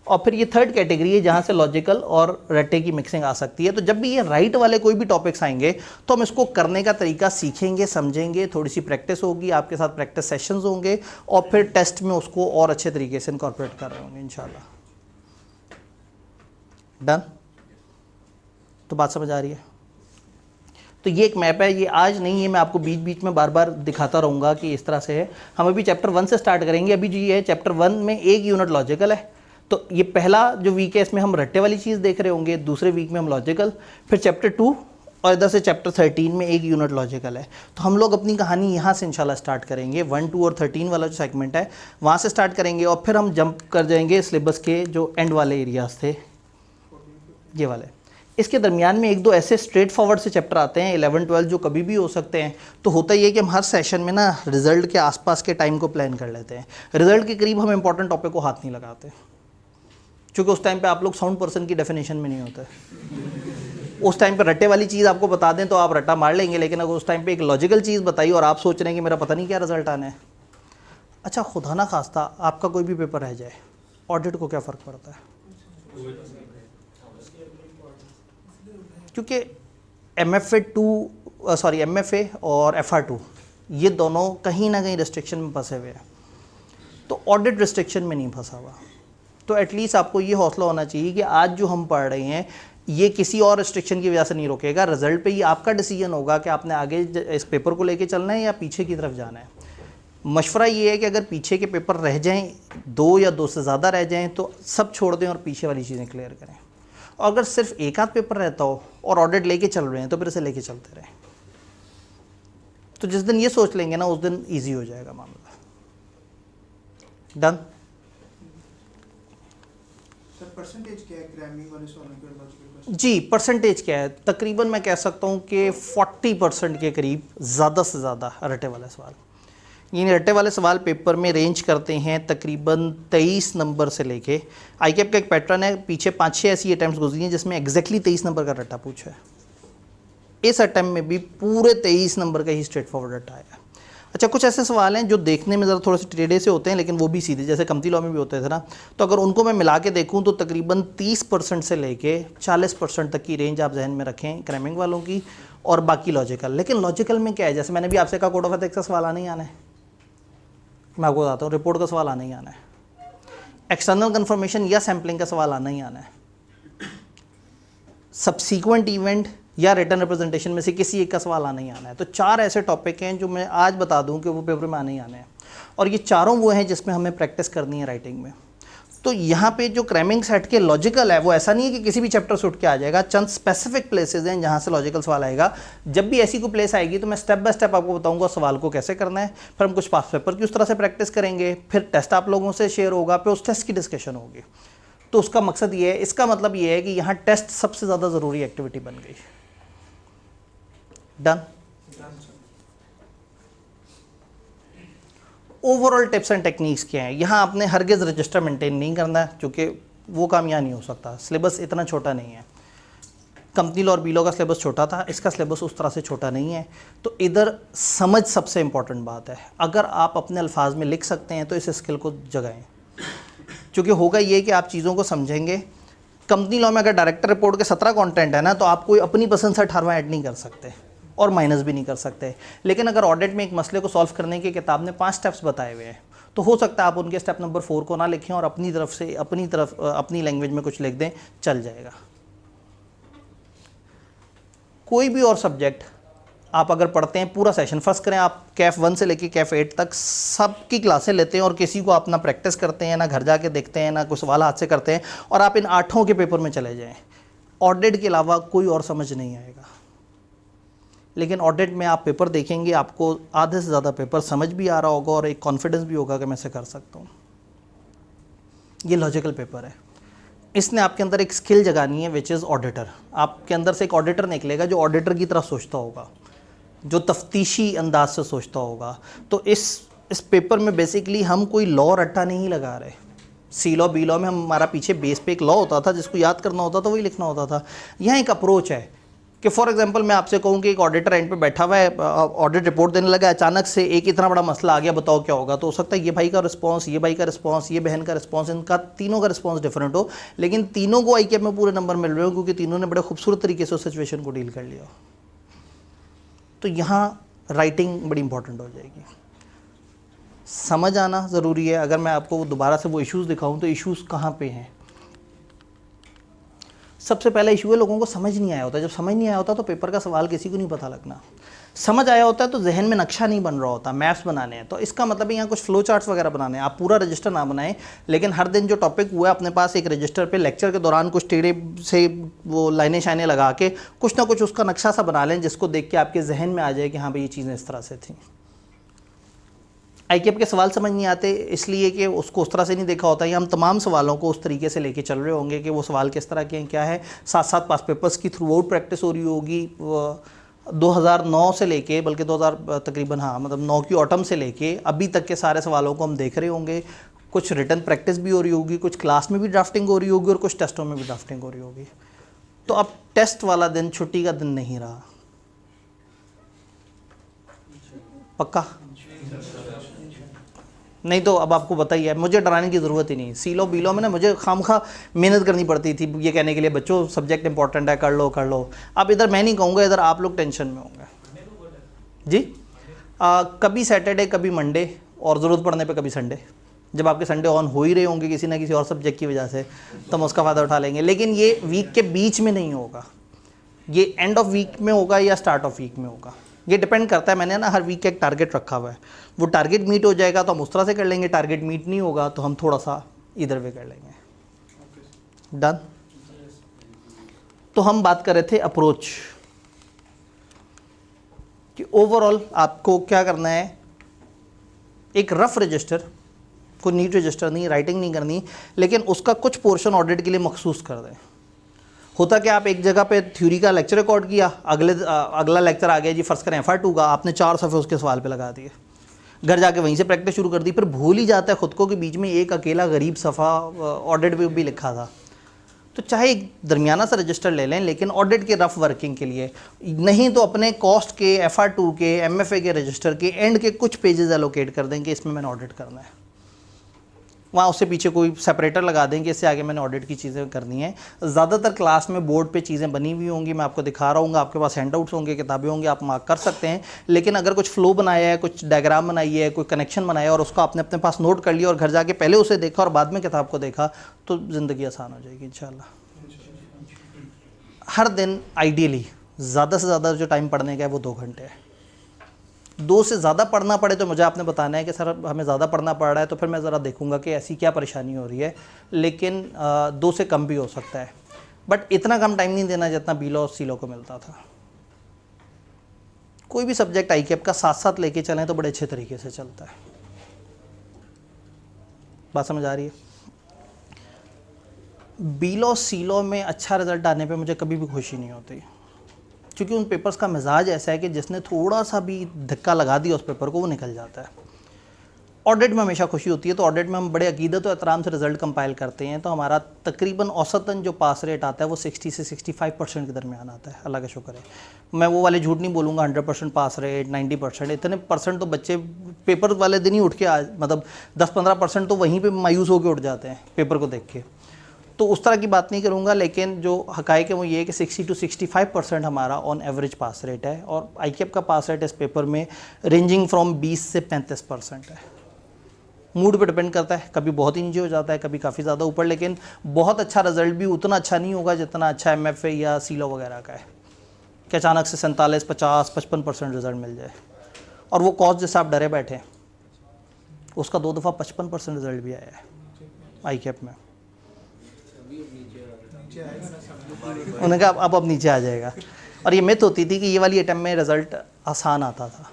और फिर ये थर्ड कैटेगरी है जहाँ से लॉजिकल और रट्टे की मिक्सिंग आ सकती है। तो जब भी ये राइट वाले कोई भी टॉपिक्स आएंगे तो हम इसको करने का तरीका सीखेंगे, समझेंगे, थोड़ी सी प्रैक्टिस होगी, आपके साथ प्रैक्टिस सेशंस होंगे, और फिर टेस्ट में उसको और अच्छे तरीके से इनकॉर्पोरेट कर रहे होंगे इंशाल्लाह। डन? तो बात समझ आ रही है? तो ये एक मैप है, ये आज नहीं है, मैं आपको बीच बीच में बार बार दिखाता रहूँगा कि इस तरह से है। हम अभी चैप्टर 1 से स्टार्ट करेंगे। अभी जो ये है चैप्टर 1 में एक यूनिट लॉजिकल है, तो ये पहला जो वीक है इसमें हम रट्टे वाली चीज़ देख रहे होंगे, दूसरे वीक में हम लॉजिकल, फिर चैप्टर 2 और इधर से चैप्टर 13 में एक यूनिट लॉजिकल है। तो हम लोग अपनी कहानी यहाँ से इंशाल्लाह स्टार्ट करेंगे। 1, 2 और 13 वाला जो सेगमेंट है वहाँ से स्टार्ट करेंगे, और फिर हम जंप कर जाएंगे सिलेबस के जो एंड वाले एरियाज थे, ये वाले। इसके दरमियान में 1-2 ऐसे स्ट्रेट फॉरवर्ड से चैप्टर आते हैं 11, 12 जो कभी भी हो सकते हैं। तो होता ही है कि हम हर सेशन में ना रिजल्ट के आसपास के टाइम को प्लान कर लेते हैं। रिजल्ट के करीब हम इंपॉर्टेंट टॉपिक को हाथ नहीं लगाते, क्योंकि उस टाइम पे आप लोग साउंड पर्सन की डेफिनेशन में नहीं होते। उस टाइम पे रट्टे वाली चीज़ आपको बता दें तो आप रट्टा मार लेंगे, लेकिन अगर उस टाइम पे एक लॉजिकल चीज़ बताई और आप सोच रहे हैं कि मेरा पता नहीं क्या रिजल्ट आना है। अच्छा, खुदा ना खास्ता आपका कोई भी पेपर रह जाए, ऑडिट को क्या फ़र्क पड़ता है? क्योंकि MFA और FR2 ये दोनों कहीं ना कहीं रिस्ट्रिक्शन में फंसे हुए हैं, तो ऑडिट रिस्ट्रिक्शन में नहीं फंसा हुआ। तो एटलीस्ट आपको ये हौसला होना चाहिए कि आज जो हम पढ़ रहे हैं ये किसी और रिस्ट्रिक्शन की वजह से नहीं रोकेगा। रिजल्ट पे ये आपका डिसीजन होगा कि आपने आगे इस पेपर को लेके चलना है या पीछे की तरफ जाना है। मशवरा ये है कि अगर पीछे के पेपर रह जाएं, 2 या 2 से ज़्यादा रह जाएं, तो सब छोड़ दें और पीछे वाली चीज़ें क्लियर करें। और अगर सिर्फ एक आध पेपर रहता हो और ऑडिट लेके चल रहे हैं तो फिर इसे लेके चलते रहें। तो जिस दिन ये सोच लेंगे ना उस दिन ईजी हो जाएगा मामला। डन? परसेंटेज क्या है क्रैमिंग वाले सवालों के लॉजिकल? जी, परसेंटेज क्या है? तकरीबन मैं कह सकता हूँ कि 40% के करीब ज़्यादा से ज़्यादा रट्टे वाले सवाल। यानी रट्टे वाले सवाल पेपर में रेंज करते हैं तकरीबन 23 नंबर से लेके, ICAP का एक पैटर्न है, पीछे 5-6 ऐसी अटैम्प्ट गुजरी हैं जिसमें एग्जैक्टली 23 नंबर का रट्टा पूछा है। इस अटैम्प्ट में भी पूरे 23 नंबर का ही स्ट्रेट फॉरवर्ड रट्टा आया। अच्छा, कुछ ऐसे सवाल हैं जो देखने में ज़रा थोड़े से टेढ़े से होते हैं लेकिन वो भी सीधे, जैसे कंपनी लॉ में भी होते थे ना, तो अगर उनको मैं मिला के देखूँ तो तकरीबन 30% से लेके 40% तक की रेंज आप जहन में रखें क्रैमिंग वालों की, और बाकी लॉजिकल। लेकिन लॉजिकल में क्या है, जैसे मैंने भी आपसे कहा कोड ऑफ एथिक्स का सवाल आना ही आना है, मैं आपको बताता हूँ, रिपोर्ट का सवाल आना ही आना है, एक्सटर्नल कन्फर्मेशन या सैम्पलिंग का सवाल आना ही आना है, सब्सीक्वेंट इवेंट या रिटर्न रिप्रेजेंटेशन में से किसी एक का सवाल आना ही आना है। तो 4 ऐसे टॉपिक हैं जो मैं आज बता दूं कि वो पेपर में आने ही आने हैं, और ये चारों वो हैं जिसमें हमें प्रैक्टिस करनी है राइटिंग में। तो यहाँ पे जो क्रैमिंग सेट के लॉजिकल है वो ऐसा नहीं है कि किसी भी चैप्टर से उठ के आ जाएगा, चंद स्पेसिफिक प्लेसेस हैं जहाँ से लॉजिकल सवाल आएगा। जब भी ऐसी कोई प्लेस आएगी तो मैं स्टेप बाय स्टेप आपको बताऊंगा सवाल को कैसे करना है, फिर हम कुछ पास्ट पेपर की उस तरह से प्रैक्टिस करेंगे, फिर टेस्ट आप लोगों से शेयर होगा, फिर उस टेस्ट की डिस्कशन होगी। तो उसका मकसद ये है, इसका मतलब ये है कि यहाँ टेस्ट सबसे ज़्यादा ज़रूरी एक्टिविटी बन गई। Done? Overall tips and techniques क्या हैं? यहाँ आपने हरगिज़ रजिस्टर मेंटेन नहीं करना है, क्योंकि वो काम यहाँ नहीं हो सकता, सिलेबस इतना छोटा नहीं है। कंपनी लॉ और बी लॉ का सिलेबस छोटा था, इसका सिलेबस उस तरह से छोटा नहीं है। तो इधर समझ सबसे इम्पॉर्टेंट बात है। अगर आप अपने अल्फाज में लिख सकते हैं तो इस स्किल को जगाएं, क्योंकि होगा ये कि आप चीज़ों को समझेंगे। कंपनी लॉ में अगर डायरेक्टर रिपोर्ट के 17 कंटेंट है ना, तो आप कोई अपनी पसंद से 18वां ऐड नहीं कर सकते और माइनस भी नहीं कर सकते। लेकिन अगर ऑडिट में एक मसले को सॉल्व करने की किताब ने 5 स्टेप्स बताए हुए हैं, तो हो सकता है आप उनके स्टेप नंबर 4 को ना लिखें और अपनी तरफ से अपनी लैंग्वेज में कुछ लिख दें, चल जाएगा। कोई भी और सब्जेक्ट आप अगर पढ़ते हैं, पूरा सेशन फर्स्ट करें, आप कैफ 1 से लेके कैफ 8 तक सबकी क्लासें लेते हैं और किसी को आप ना प्रैक्टिस करते हैं, ना घर जाके देखते हैं, ना कोई सवाल हाथ से करते हैं, और आप इन 8 के पेपर में चले जाएं, ऑडिट के अलावा कोई और समझ नहीं आएगा। लेकिन ऑडिट में आप पेपर देखेंगे, आपको आधे से ज़्यादा पेपर समझ भी आ रहा होगा और एक कॉन्फिडेंस भी होगा कि मैं इसे कर सकता हूँ। ये लॉजिकल पेपर है। इसने आपके अंदर एक स्किल जगानी है, विच इज़ ऑडिटर। आपके अंदर से एक ऑडिटर निकलेगा जो ऑडिटर की तरह सोचता होगा, जो तफ्तीशी अंदाज से सोचता होगा। तो इस पेपर में बेसिकली हम कोई लॉ रट्टा नहीं लगा रहे। सी लॉ बी लॉ में हमारा पीछे बेस पे एक लॉ होता था जिसको याद करना होता था, वही लिखना होता था। यहाँ एक अप्रोच है कि फॉर एग्जांपल मैं आपसे कहूँ कि एक ऑडिटर एंड पे बैठा हुआ है, ऑडिट रिपोर्ट देने लगा, अचानक से एक इतना बड़ा मसला आ गया, बताओ क्या होगा। तो हो सकता है ये भाई का रिस्पांस, ये भाई का रिस्पांस, ये बहन का रिस्पांस, इनका तीनों का रिस्पांस डिफरेंट हो, लेकिन तीनों को ICAP में पूरे नंबर मिल रहे हो क्योंकि तीनों ने बड़े खूबसूरत तरीके से उस सिचुएशन को डील कर लिया। तो यहाँ राइटिंग बड़ी इंपॉर्टेंट हो जाएगी। समझ आना ज़रूरी है। अगर मैं आपको दोबारा से वो इश्यूज़ दिखाऊं तो इश्यूज़ कहाँ पे हैं। सबसे पहला इशू है लोगों को समझ नहीं आया होता। जब समझ नहीं आया होता तो पेपर का सवाल किसी को नहीं पता लगना। समझ आया होता है तो जहन में नक्शा नहीं बन रहा होता, मैप्स बनाने हैं। तो इसका मतलब है यहाँ कुछ फ्लो चार्ट्स वगैरह बनाने हैं। आप पूरा रजिस्टर ना बनाएं, लेकिन हर दिन जो टॉपिक हुआ है अपने पास एक रजिस्टर पे लेक्चर के दौरान कुछ टेढ़े से वो लाइनें शाइनें लगा के कुछ ना कुछ उसका नक्शा सा बना लें, जिसको देख के आपके जहन में आ जाए कि हाँ भाई ये चीज़ें इस तरह से थी। ICAP के सवाल समझ नहीं आते इसलिए कि उसको उस तरह से नहीं देखा होता, या हम तमाम सवालों को उस तरीके से लेके चल रहे होंगे कि वो सवाल किस तरह के हैं, क्या है। साथ साथ पास पेपर्स की थ्रू आउट प्रैक्टिस हो रही होगी। 2009 से लेके, बल्कि 2000 तकरीबन, हाँ मतलब 9 की ऑटम से लेके अभी तक के सारे सवालों को हम देख रहे होंगे। कुछ रिटन प्रैक्टिस भी हो रही होगी, कुछ क्लास में भी ड्राफ्टिंग हो रही होगी और कुछ टेस्टों में भी ड्राफ्टिंग हो रही होगी। तो अब टेस्ट वाला दिन छुट्टी का दिन नहीं रहा। पक्का? नहीं तो अब आपको पता ही है, मुझे डराने की ज़रूरत ही नहीं। सी लॉ बी लॉ में ना मुझे खामखा मेहनत करनी पड़ती थी ये कहने के लिए बच्चों सब्जेक्ट इंपॉर्टेंट है, कर लो कर लो। अब इधर मैं नहीं कहूँगा, इधर आप लोग टेंशन में होंगे जी। कभी सैटरडे, कभी मंडे, और ज़रूरत पड़ने पे कभी संडे। जब आपके संडे ऑन हो ही रहे होंगे किसी ना किसी और सब्जेक्ट की वजह से, तो हम उसका फ़ायदा उठा लेंगे। लेकिन ये वीक के बीच में नहीं होगा, ये एंड ऑफ वीक में होगा या स्टार्ट ऑफ वीक में होगा। ये डिपेंड करता है। मैंने ना हर वीक का एक टारगेट रखा हुआ है। वो टारगेट मीट हो जाएगा तो हम उस तरह से कर लेंगे, टारगेट मीट नहीं होगा तो हम थोड़ा सा इधर भी कर लेंगे। डन। तो हम बात कर रहे थे अप्रोच कि ओवरऑल आपको क्या करना है। एक रफ रजिस्टर, कोई नीट रजिस्टर नहीं, राइटिंग नहीं करनी, लेकिन उसका कुछ पोर्शन ऑडिट के लिए मखसूस कर दें। होता कि आप एक जगह पे थ्योरी का लेक्चर रिकॉर्ड किया, अगला लेक्चर आ गया जी, फर्ज करें FR2 का, आपने 4 सफ़े उसके सवाल पे लगा दिए, घर जाके वहीं से प्रैक्टिस शुरू कर दी। फिर भूल ही जाता है ख़ुद को कि बीच में एक अकेला गरीब सफ़ा ऑडिट में भी लिखा था। तो चाहे एक दरमियाना सा रजिस्टर ले लें, लेकिन ऑडिट के रफ वर्किंग के लिए नहीं, तो अपने कॉस्ट के, FR2 के, MFA के रजिस्टर के एंड के कुछ पेजेस एलोकेट कर दें कि इसमें मैंने ऑडिट करना है। वहाँ उससे पीछे कोई सेपरेटर लगा दें कि इससे आगे मैंने ऑडिट की चीज़ें करनी है। ज़्यादातर क्लास में बोर्ड पे चीज़ें बनी हुई होंगी, मैं आपको दिखा रहा हूँ, आपके पास हैंडआउट्स होंगे, किताबें होंगी, आप मार्क कर सकते हैं। लेकिन अगर कुछ फ्लो बनाया है, कुछ डायग्राम बनाई है, कोई कनेक्शन बनाया है और उसको आपने अपने पास नोट कर लिया और घर जाके पहले उसे देखा और बाद में किताब को देखा, तो ज़िंदगी आसान हो जाएगी इंशाल्लाह। हर दिन आइडियली ज़्यादा से ज़्यादा जो टाइम पढ़ने का है वो 2 घंटे है। 2 से ज़्यादा पढ़ना पड़े तो मुझे आपने बताना है कि सर हमें ज़्यादा पढ़ना पड़ रहा है, तो फिर मैं ज़रा देखूंगा कि ऐसी क्या परेशानी हो रही है। लेकिन 2 से कम भी हो सकता है, बट इतना कम टाइम नहीं देना जितना बी लॉ और सी लॉ को मिलता था। कोई भी सब्जेक्ट ICAP का साथ साथ लेके चलें तो बड़े अच्छे तरीके से चलता है। बात समझ आ रही है? बी लॉ सी लॉ में अच्छा रिजल्ट आने पे मुझे कभी भी खुशी नहीं होती, क्योंकि उन पेपर्स का मिजाज ऐसा है कि जिसने थोड़ा सा भी धक्का लगा दिया उस पेपर को, वो निकल जाता है। ऑडिट में हमेशा खुशी होती है, तो ऑडिट में हम बड़े अकीदत और एहतराम से रिजल्ट कंपाइल करते हैं, तो हमारा तकरीबन औसतन जो पास रेट आता है वो 60 से 65% के दरमियान आता है। अल्लाह का शुक्र है, मैं वो वाले झूठ नहीं बोलूँगा 100% पास रेट, 90%, इतने परसेंट तो बच्चे पेपर वाले दिन ही उठ के मतलब 10-15% तो वहीं पर मायूस होकर उठ जाते हैं पेपर को देख के। तो उस तरह की बात नहीं करूँगा, लेकिन जो हक़ाइक़ है वो ये है कि 60 to 65% हमारा ऑन एवरेज पास रेट है, और ICAP का पास रेट इस पेपर में रेंजिंग फ्रॉम 20 से 35% है। मूड पे डिपेंड करता है, कभी बहुत ही नीचे हो जाता है, कभी काफ़ी ज़्यादा ऊपर, लेकिन बहुत अच्छा रिजल्ट भी उतना अच्छा नहीं होगा जितना अच्छा MFA या सीलो वगैरह का है कि अचानक से 47, 50, 55% रिजल्ट मिल जाए। और वो कॉस्ट जैसे आप डरे बैठे हैं, उसका 2 दफ़ा 55% रिजल्ट भी आया है ICAP में। उन्होंने कहा अब नीचे आ जाएगा। और ये मिथ होती थी कि ये वाली अटेम्प्ट में रिज़ल्ट आसान आता था।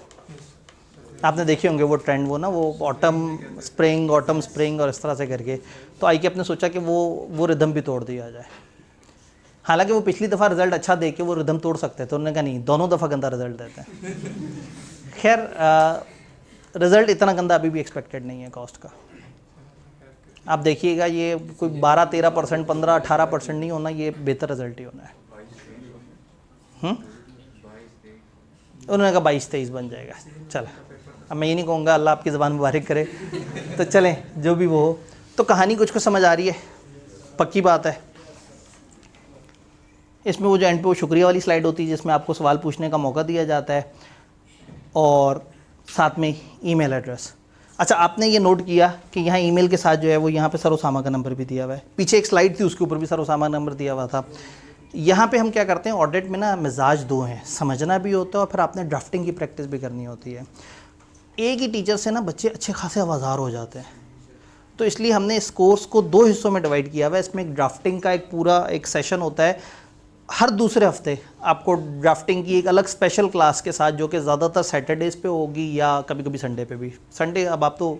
आपने देखे होंगे वो ट्रेंड, वो ना वो ऑटम स्प्रिंग और इस तरह से करके, तो ICAP ने सोचा कि वो रिदम भी तोड़ दिया जाए। हालांकि वो पिछली दफ़ा रिज़ल्ट अच्छा दे के वो रिदम तोड़ सकते थे, उन्होंने कहा नहीं, दोनों दफ़ा गंदा रिज़ल्ट देते हैं। खैर रिज़ल्ट इतना गंदा अभी भी एक्सपेक्टेड नहीं है कॉस्ट का। आप देखिएगा ये कोई 12-13%, 15-18% नहीं होना, ये बेहतर रिजल्ट ही होना है। उन्होंने कहा 22-23 बन जाएगा। चल, अब मैं ये नहीं कहूँगा, अल्लाह आपकी ज़बान मुबारक करे, तो चलें जो भी वो हो। तो कहानी कुछ को समझ आ रही है, पक्की बात है। इसमें वो जो एंड पे वो शुक्रिया वाली स्लाइड होती है जिसमें आपको सवाल पूछने का मौका दिया जाता है, और साथ में ईमेल एड्रेस। अच्छा, आपने ये नोट किया कि यहाँ ईमेल के साथ जो है वो यहाँ पे सर उसामा का नंबर भी दिया हुआ है। पीछे एक स्लाइड थी उसके ऊपर भी सर उसामा का नंबर दिया हुआ था। यहाँ पे हम क्या करते हैं, ऑडिट में ना मिजाज दो हैं, समझना भी होता है और फिर आपने ड्राफ्टिंग की प्रैक्टिस भी करनी होती है। एक ही टीचर से ना बच्चे अच्छे खासे आवाज़ार हो जाते हैं, तो इसलिए हमने इस कोर्स को 2 हिस्सों में डिवाइड किया हुआ है। इसमें एक ड्राफ्टिंग का एक पूरा एक सेशन होता है, हर दूसरे हफ्ते आपको ड्राफ्टिंग की एक अलग स्पेशल क्लास के साथ, जो कि ज़्यादातर सैटरडेज़ पे होगी या कभी कभी संडे पे भी। संडे, अब आप तो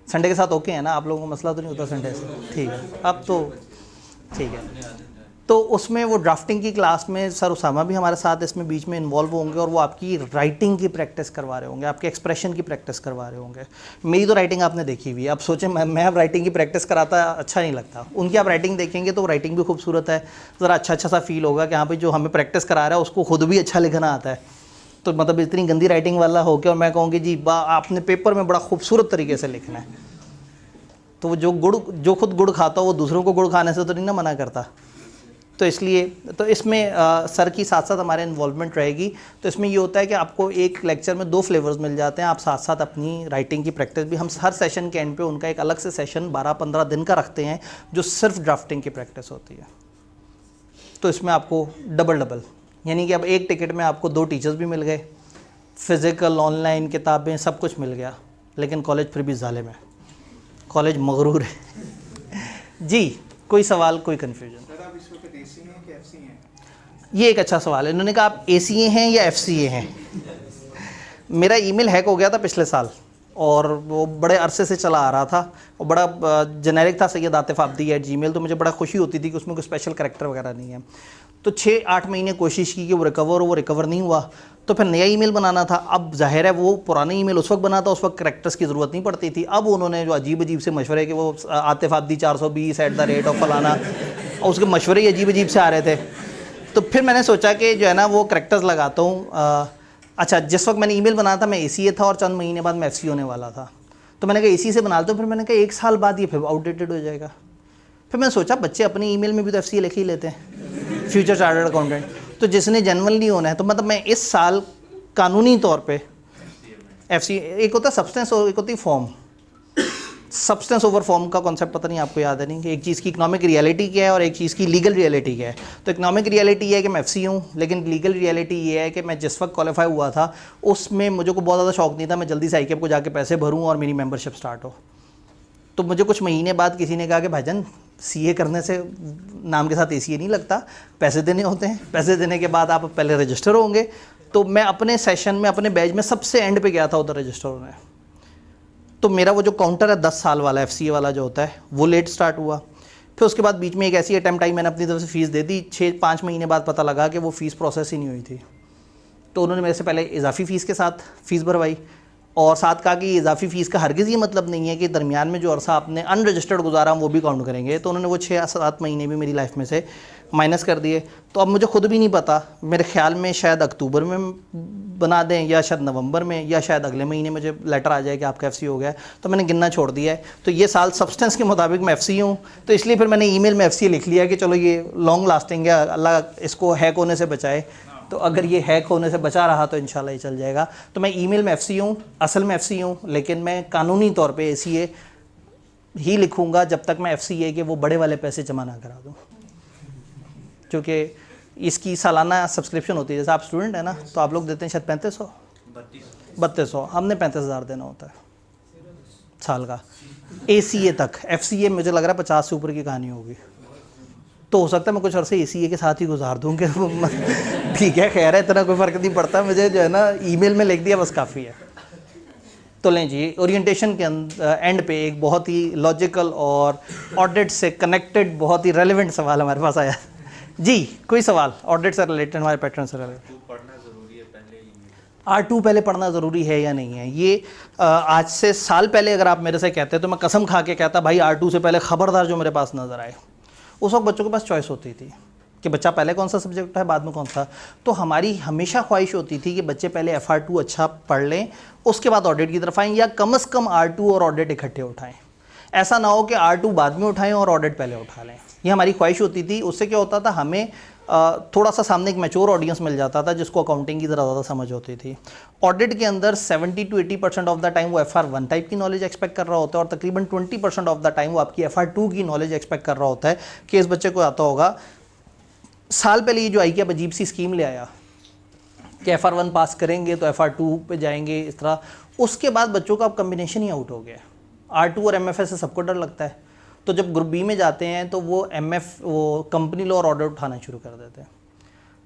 संडे के साथ ओके है ना, आप लोगों को मसला तो नहीं होता संडे से? ठीक है, अब तो ठीक है। तो उसमें वो ड्राफ्टिंग की क्लास में सर उसामा भी हमारे साथ इसमें बीच में इन्वॉल्व होंगे, और वो आपकी राइटिंग की प्रैक्टिस करवा रहे होंगे, आपके एक्सप्रेशन की प्रैक्टिस करवा रहे होंगे। मेरी तो राइटिंग आपने देखी हुई है, अब सोचें मैं अब राइटिंग की प्रैक्टिस कराता अच्छा नहीं लगता। उनकी आप राइटिंग देखेंगे तो राइटिंग भी खूबसूरत है, ज़रा अच्छा सा फील होगा कि हाँ भाई जो हमें प्रैक्टिस करा रहा है उसको खुद भी अच्छा लिखना आता है। तो मतलब इतनी गंदी राइटिंग वाला हो के और मैं कहूँगी जी आपने पेपर में बड़ा खूबसूरत तरीके से लिखना है, तो वो जो खुद गुड़ खाता हो वो दूसरों को गुड़ खाने से तो नहीं ना मना करता। तो इसलिए तो इसमें सर की साथ साथ हमारे इन्वॉल्वमेंट रहेगी। तो इसमें ये होता है कि आपको एक लेक्चर में 2 फ्लेवर्स मिल जाते हैं, आप साथ साथ अपनी राइटिंग की प्रैक्टिस भी, हम हर सेशन के एंड पे उनका एक अलग से सेशन 12-15 दिन का रखते हैं जो सिर्फ ड्राफ्टिंग की प्रैक्टिस होती है। तो इसमें आपको डबल यानी कि अब एक टिकट में आपको 2 टीचर्स भी मिल गए, फ़िज़िकल, ऑनलाइन, किताबें, सब कुछ मिल गया, लेकिन कॉलेज फिर भी ज़ालिम है, कॉलेज मगरूर है। जी, कोई सवाल, कोई कन्फ्यूजन? ये एक अच्छा सवाल है। इन्होंने कहा आप ACA हैं या FCA हैं। मेरा ईमेल हैक हो गया था पिछले साल, और वो बड़े अरसे से चला आ रहा था, और बड़ा जेनेरिक था, सैयद आतिफ आब्दी @gmail। तो मुझे बड़ा खुशी होती थी कि उसमें कोई स्पेशल करैक्टर वगैरह नहीं है। तो 6-8 महीने कोशिश की कि वो रिकवर नहीं हुआ, तो फिर नया ईमेल बनाना था। अब जाहिर है वो पुराना ईमेल उस वक्त बना था, उस वक्त करैक्टर्स की ज़रूरत नहीं पड़ती थी। अब उन्होंने जो अजीब से मशवरे कि वो आतिफ आब्दी 420 @फलाना, और उसके मशवरे ही अजीब से आ रहे थे। तो फिर मैंने सोचा कि जो है ना वो करैक्टर्स लगाता हूँ। अच्छा, जिस वक्त मैंने ईमेल बनाया था मैं ACA था, और चंद महीने बाद मैं FC होने वाला था। तो मैंने कहा AC से बना लेता हूँ। फिर मैंने कहा 1 साल बाद ये फिर आउटडेटेड हो जाएगा। फिर मैंने सोचा बच्चे अपने ईमेल में भी तो FCA लिख ही लेते हैं, फ्यूचर चार्टर्ड अकाउंटेंट। तो जिसने जेनुइनली होना है, तो मतलब मैं इस साल कानूनी तौर पे FCA, एक होता है सब्सटेंस और एक होती है फॉर्म। सब्सटेंस ओवर फॉर्म का कॉन्सेप्ट पता नहीं आपको याद है नहीं, कि एक चीज़ की इकोनॉमिक रियलिटी क्या है और एक चीज़ की लीगल रियलिटी क्या है। तो इकोनॉमिक रियलिटी ये है कि मैं FC हूँ, लेकिन लीगल रियलिटी ये है कि मैं जिस वक्त क्वालिफाई हुआ था उसमें मुझे को बहुत ज़्यादा शौक नहीं था, मैं जल्दी से ICAP को जाके पैसे भरूँ और मेरी मेंबरशिप स्टार्ट हो। तो मुझे कुछ महीने बाद किसी ने कहा कि भाईजान CA करने से नाम के साथ ACA नहीं लगता, पैसे देने होते हैं, पैसे देने के बाद आप पहले रजिस्टर होंगे। तो मैं अपने सेशन में, अपने बैच में सबसे एंड पे गया था उधर रजिस्टर होने। तो मेरा वो जो काउंटर है 10 साल वाला FCA वाला जो होता है वो लेट स्टार्ट हुआ। फिर उसके बाद बीच में एक ऐसी अटैम्प्ट आई, मैंने अपनी तरफ से फ़ीस दे दी। 6-5 महीने बाद पता लगा कि वो फ़ीस प्रोसेस ही नहीं हुई थी। तो उन्होंने मेरे से पहले इजाफी फ़ीस के साथ फ़ीस भरवाई, और साथ कहा कि इजाफी फ़ीस का हरगिज़ ये मतलब नहीं है कि दरमियान में जो अरसा आपने अनरजिस्टर्ड गुजारा हम वो भी काउंट करेंगे। तो उन्होंने वो 6-7 महीने भी मेरी लाइफ में से माइनस कर दिए। तो अब मुझे खुद भी नहीं पता, मेरे ख्याल में शायद अक्टूबर में बना दें या शायद नवंबर में या शायद अगले महीने मुझे लेटर आ जाए कि आपका FC हो गया है। तो मैंने गिनना छोड़ दिया है। तो ये साल सब्सटेंस के मुताबिक मैं FC हूँ, तो इसलिए फिर मैंने ईमेल में FC लिख लिया कि चलो ये लॉन्ग लास्टिंग है, अल्लाह इसको हैक होने से बचाए। तो अगर ये हैक होने से बचा रहा तो इंशाल्लाह ये चल जाएगा। तो मैं ईमेल में FC हूँ, असल में FC हूँ, लेकिन मैं कानूनी तौर पे ACA ही लिखूँगा जब तक मैं FCA के वो बड़े वाले पैसे जमा ना करा दूँ, क्योंकि इसकी सालाना सब्सक्रिप्शन होती है। जैसे आप स्टूडेंट हैं ना, तो आप लोग देते हैं शायद 3200, हमने 35,000 देना होता है साल का ACA तक। FCA मुझे लग रहा है 50 से ऊपर की कहानी होगी। तो हो सकता है मैं कुछ अर्से ACA के साथ ही गुजार दूँ कि ठीक है, खैर है, इतना कोई फ़र्क नहीं पड़ता, मुझे जो है ना ईमेल में लिख दिया बस काफ़ी है। तो लें जी, ओरिएंटेशन के एंड पे एक बहुत ही लॉजिकल और ऑडिट से कनेक्टेड बहुत ही रेलेवेंट सवाल हमारे पास आया। जी, कोई सवाल ऑडिट से रिलेटेड, हमारे पैटर्न से रिलेटेड? पढ़ना ज़रूरी है पहले ही। R2 पहले पढ़ना ज़रूरी है या नहीं है? ये आज से साल पहले अगर आप मेरे से कहते तो मैं कसम खा के कहता भाई R2 से पहले खबरदार जो मेरे पास नज़र आए। उस वक्त बच्चों के पास चॉइस होती थी कि बच्चा पहले कौन सा सब्जेक्ट उठाए, बाद में कौन सा। तो हमारी हमेशा ख्वाहिश होती थी कि बच्चे पहले FR2 अच्छा पढ़ लें, उसके बाद ऑडिट की तरफ आएँ, या कम से कम R2 और ऑडिट इकट्ठे उठाएं। ऐसा ना हो कि R2 बाद में उठाएं और ऑडिट पहले उठा लें। ये हमारी ख्वाहिश होती थी। उससे क्या होता था, हमें थोड़ा सा सामने एक मैच्योर ऑडियंस मिल जाता था जिसको अकाउंटिंग की ज़रा ज़्यादा समझ होती थी। ऑडिट के अंदर 70 to 80% ऑफ द टाइम वो FR1 टाइप की नॉलेज एक्सपेक्ट कर रहा होता है, और तकरीबन 20% ऑफ द टाइम वो आपकी FR2 की नॉलेज एक्सपेक्ट कर रहा होता है कि इस बच्चे को आता होगा। साल पहले ये जो ICAP अजीब सी स्कीम ले आया कि FR1 पास करेंगे तो FR2 पे जाएंगे, इस तरह। उसके बाद बच्चों का अब कम्बिनेशन ही आउट हो गया। R2 और MFA से सबको डर लगता है, तो जब ग्रुप B में जाते हैं तो वो वो कंपनी लॉ और ऑडिट उठाना शुरू कर देते हैं,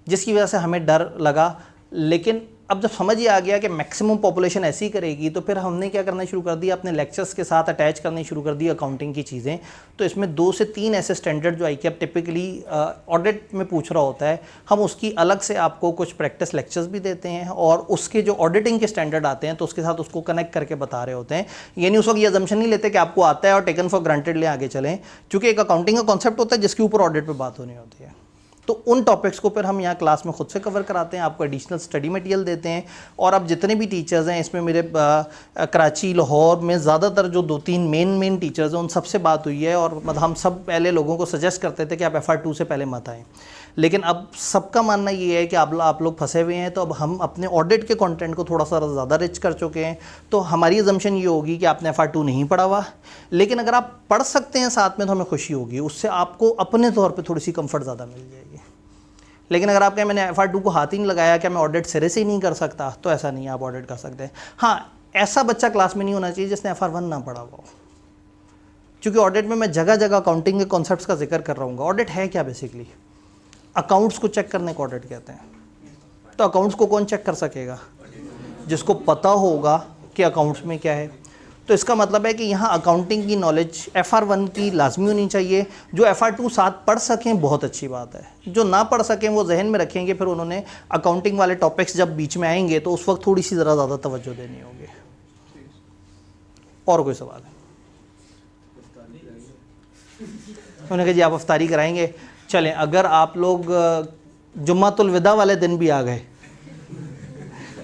जिसकी वजह से हमें डर लगा। लेकिन अब जब समझ ही आ गया कि मैक्सिमम पॉपुलेशन ऐसी करेगी, तो फिर हमने क्या करना शुरू कर दिया, अपने लेक्चर्स के साथ अटैच करनी शुरू कर दी अकाउंटिंग की चीज़ें। तो इसमें 2 से 3 ऐसे स्टैंडर्ड जो ICAP टिपिकली ऑडिट में पूछ रहा होता है, हम उसकी अलग से आपको कुछ प्रैक्टिस लेक्चर्स भी देते हैं, और उसके जो ऑडिटिंग के स्टैंडर्ड आते हैं तो उसके साथ उसको कनेक्ट करके बता रहे होते हैं। यानी उस वक्त ये अजम्पशन नहीं लेते कि आपको आता है और टेकन फॉर ग्रांटेड ले आगे चलें, क्योंकि एक अकाउंटिंग का कॉन्सेप्ट होता है जिसके ऊपर ऑडिट पर बात होनी होती है। तो उन टॉपिक्स को फिर हम यहाँ क्लास में खुद से कवर कराते हैं, आपको एडिशनल स्टडी मटेरियल देते हैं। और अब जितने भी टीचर्स हैं इसमें, मेरे कराची, लाहौर में ज़्यादातर जो 2-3 मेन टीचर्स हैं उन सबसे बात हुई है, और मतलब हम सब पहले लोगों को सजेस्ट करते थे कि आप FR2 से पहले मत आएँ। लेकिन अब सबका मानना ये है कि आप लोग फंसे हुए हैं, तो अब हम अपने ऑडिट के कंटेंट को थोड़ा सा ज़्यादा रिच कर चुके हैं। तो हमारी अजम्पशन ये होगी कि आपने FR2 नहीं पढ़ा हुआ, लेकिन अगर आप पढ़ सकते हैं साथ में तो हमें खुशी होगी, उससे आपको अपने तौर पे थोड़ी सी कंफर्ट ज़्यादा मिल जाएगी। लेकिन अगर आप कहें मैंने FR2 को हाथ ही नहीं लगाया, क्या मैं ऑडिट सिरे से ही नहीं कर सकता, तो ऐसा नहीं है, आप ऑडिट कर सकते हैं। हाँ, ऐसा बच्चा क्लास में नहीं होना चाहिए जिसने FR1 ना पढ़ा हुआ हो, क्योंकि ऑडिट में मैं जगह जगह अकाउंटिंग के कॉन्सेप्ट्स का जिक्र कर रहा हूँ। ऑडिट है क्या? बेसिकली अकाउंट्स को चेक करने को ऑडिट कहते हैं। तो अकाउंट्स को कौन चेक कर सकेगा? जिसको पता होगा कि अकाउंट्स में क्या है। तो इसका मतलब है कि यहाँ अकाउंटिंग की नॉलेज FR1 की लाजमी होनी चाहिए। जो FR2 साथ पढ़ सकें बहुत अच्छी बात है, जो ना पढ़ सकें वो जहन में रखेंगे, फिर उन्होंने अकाउंटिंग वाले टॉपिक्स जब बीच में आएंगे तो उस वक्त थोड़ी सी ज़रा ज़्यादा तवज्जो देनी होगी। और कोई सवाल है? उन्होंने कहा जी आप अफ्तारी कराएंगे। चलें, अगर आप लोग जुम्मतुल विदा वाले दिन भी आ गए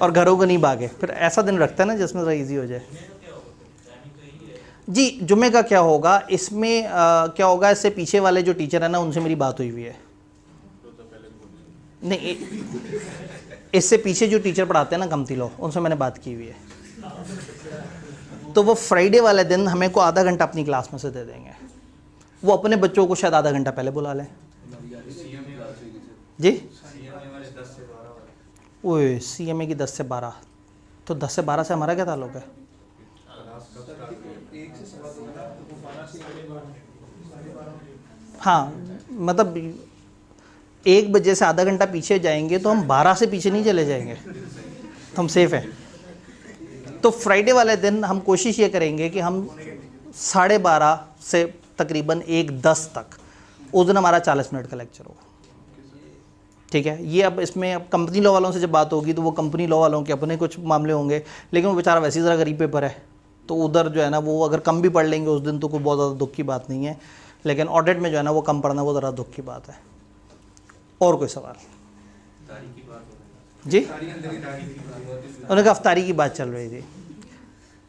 और घरों को नहीं भागे, फिर ऐसा दिन रखता है ना जिसमें ज़रा ईजी हो जाए। जी, जुम्मे का क्या होगा इसमें? क्या होगा, इससे पीछे वाले जो टीचर है ना उनसे मेरी बात हुई हुई है। नहीं, इससे पीछे जो टीचर पढ़ाते हैं ना कमती लॉ, उनसे मैंने बात की हुई है। तो वो फ्राइडे वाले दिन हमें को आधा घंटा अपनी क्लास में से दे देंगे। वो अपने बच्चों को शायद आधा घंटा पहले बुला लें। जी, ओए CMA की 10 से 12, तो 10 से 12 से हमारा क्या ताल्लुक है? हाँ, मतलब 1 बजे से आधा घंटा पीछे जाएंगे तो हम 12 से पीछे नहीं चले जाएंगे, तो हम सेफ हैं। तो फ्राइडे वाले दिन हम कोशिश ये करेंगे कि हम 12:30 से तकरीबन 1:10 तक, उस दिन हमारा 40 मिनट का लेक्चर होगा। ठीक है। ये अब इसमें अब कंपनी लॉ वालों से जब बात होगी तो वो कंपनी लॉ वालों के अपने कुछ मामले होंगे, लेकिन वो बेचारा वैसे ही ज़रा गरीब पेपर है, तो उधर जो है ना वो अगर कम भी पढ़ लेंगे उस दिन तो कोई बहुत ज़्यादा दुख की बात नहीं है, लेकिन ऑडिट में जो है ना वो कम पढ़ना वो ज़रा दुख की बात है। और कोई सवाल? जी, उन्होंने कहा अफ्तारी की बात चल रही थी।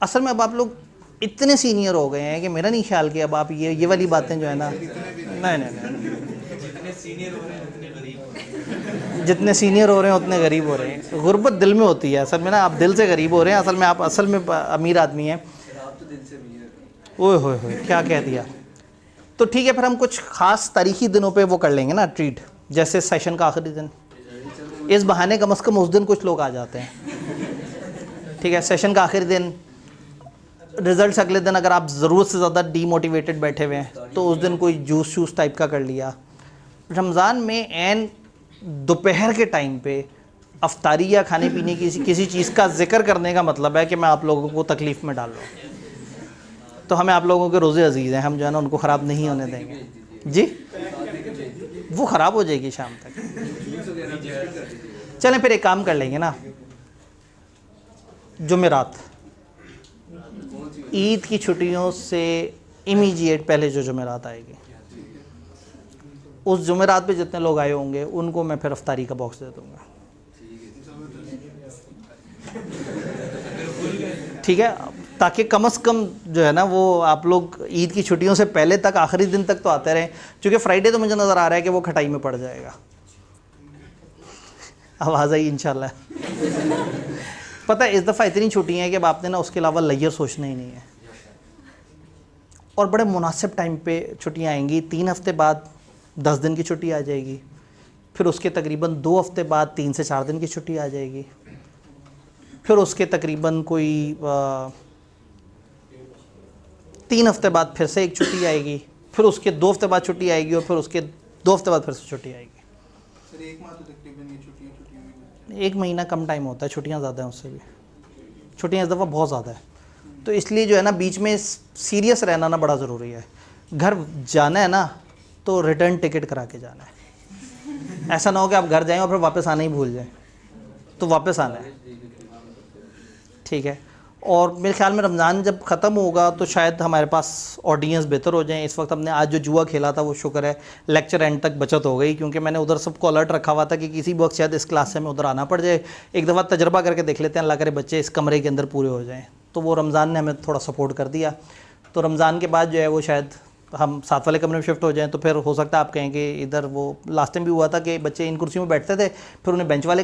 असल में अब आप लोग इतने सीनियर हो गए हैं कि मेरा नहीं ख्याल कि अब आप ये वाली बातें जो है ना, नहीं, जितने सीनियर हो रहे हैं उतने गरीब जितने सीनियर हो रहे हैं उतने गरीब हो रहे हैं। गुर्बत दिल में होती है असल में ना, आप दिल से गरीब हो रहे हैं, असल में आप असल में अमीर आदमी हैं। आप तो दिल से भी है। ओए होए क्या कह दिया। तो ठीक है, फिर हम कुछ ख़ास तारीखी दिनों पे वो कर लेंगे ना ट्रीट, जैसे सेशन का आखिरी दिन, इस बहाने कम से कम उस दिन कुछ लोग आ जाते हैं। ठीक है, सेशन का आखिरी दिन, रिजल्ट्स अगले दिन अगर आप ज़रूरत से ज़्यादा डीमोटिवेटेड बैठे हुए हैं तो उस दिन कोई जूस शूस टाइप का कर लिया। रमज़ान में एन दोपहर के टाइम पे अफ्तारी या खाने पीने की किसी चीज़ का जिक्र करने का मतलब है कि मैं आप लोगों को तकलीफ़ में डाल रहा हूँ। तो हमें आप लोगों के रोज़े अजीज़ हैं, हम जो है ना उनको ख़राब नहीं होने देंगे। जी, वो ख़राब हो जाएगी शाम तक। चलें फिर एक काम कर लेंगे ना, जुमेरात, ईद की छुट्टियों से इमीडिएट पहले जो जुमेरात आएगी, उस जुमेरात पे जितने लोग आए होंगे उनको मैं फिर अफ्तारी का बॉक्स दे दूँगा। ठीक है, ताकि कम से कम जो है ना वो आप लोग ईद की छुट्टियों से पहले तक आखिरी दिन तक तो आते रहें, क्योंकि फ्राइडे तो मुझे नज़र आ रहा है कि वो खटाई में पड़ जाएगा। आवाज़ आई इंशाल्लाह। पता है इस दफ़ा इतनी छुट्टियाँ हैं कि अब आपने ना उसके अलावा लेयर सोचना ही नहीं है, और बड़े मुनासिब टाइम पे छुट्टियाँ आएंगी। 3 हफ्ते बाद 10 दिन की छुट्टी आ जाएगी, फिर उसके तकरीबन 2 हफ्ते बाद 3 से 4 दिन की छुट्टी आ जाएगी, फिर उसके तकरीबन कोई 3 हफ्ते बाद फिर से एक छुट्टी आएगी, फिर उसके 2 हफ्ते बाद छुट्टी आएगी, और फिर उसके 2 हफ्ते बाद फिर से छुट्टी आएगी। सर एक माह तो तकरीबन ये छुट्टियाँ में 1 महीना कम टाइम होता है, छुट्टियाँ ज़्यादा हैं उससे भी, छुट्टियाँ इस दफ़ा बहुत ज़्यादा है। तो इसलिए जो है ना बीच में सीरियस रहना ना बड़ा ज़रूरी है। घर जाना है ना तो रिटर्न टिकट करा के जाना है, ऐसा ना हो कि आप घर जाएं और फिर वापस आना ही भूल जाएं, तो वापस आना है। ठीक है, और मेरे ख्याल में रमज़ान जब ख़त्म होगा तो शायद हमारे पास ऑडियंस बेहतर हो जाए। इस वक्त हमने आज जो जुआ खेला था वो शुक्र है लेक्चर एंड तक बचत हो गई, क्योंकि मैंने उधर सबको अलर्ट रखा हुआ था कि किसी वक्त शायद इस क्लास से हमें उधर आना पड़ जाए। एक दफ़ा तजर्बा करके देख लेते हैं, अल्लाह करे बच्चे इस कमरे के अंदर पूरे हो जाएँ। तो वो रमज़ान ने हमें थोड़ा सपोर्ट कर दिया। तो रमज़ान के बाद जो है वो शायद हम साथ वाले कमरे में शिफ्ट हो जाएं, तो फिर हो सकता है आप कहें कि इधर वो लास्ट टाइम भी हुआ था कि बच्चे इन कुर्सियों में बैठते थे, फिर उन्हें बेंच वाले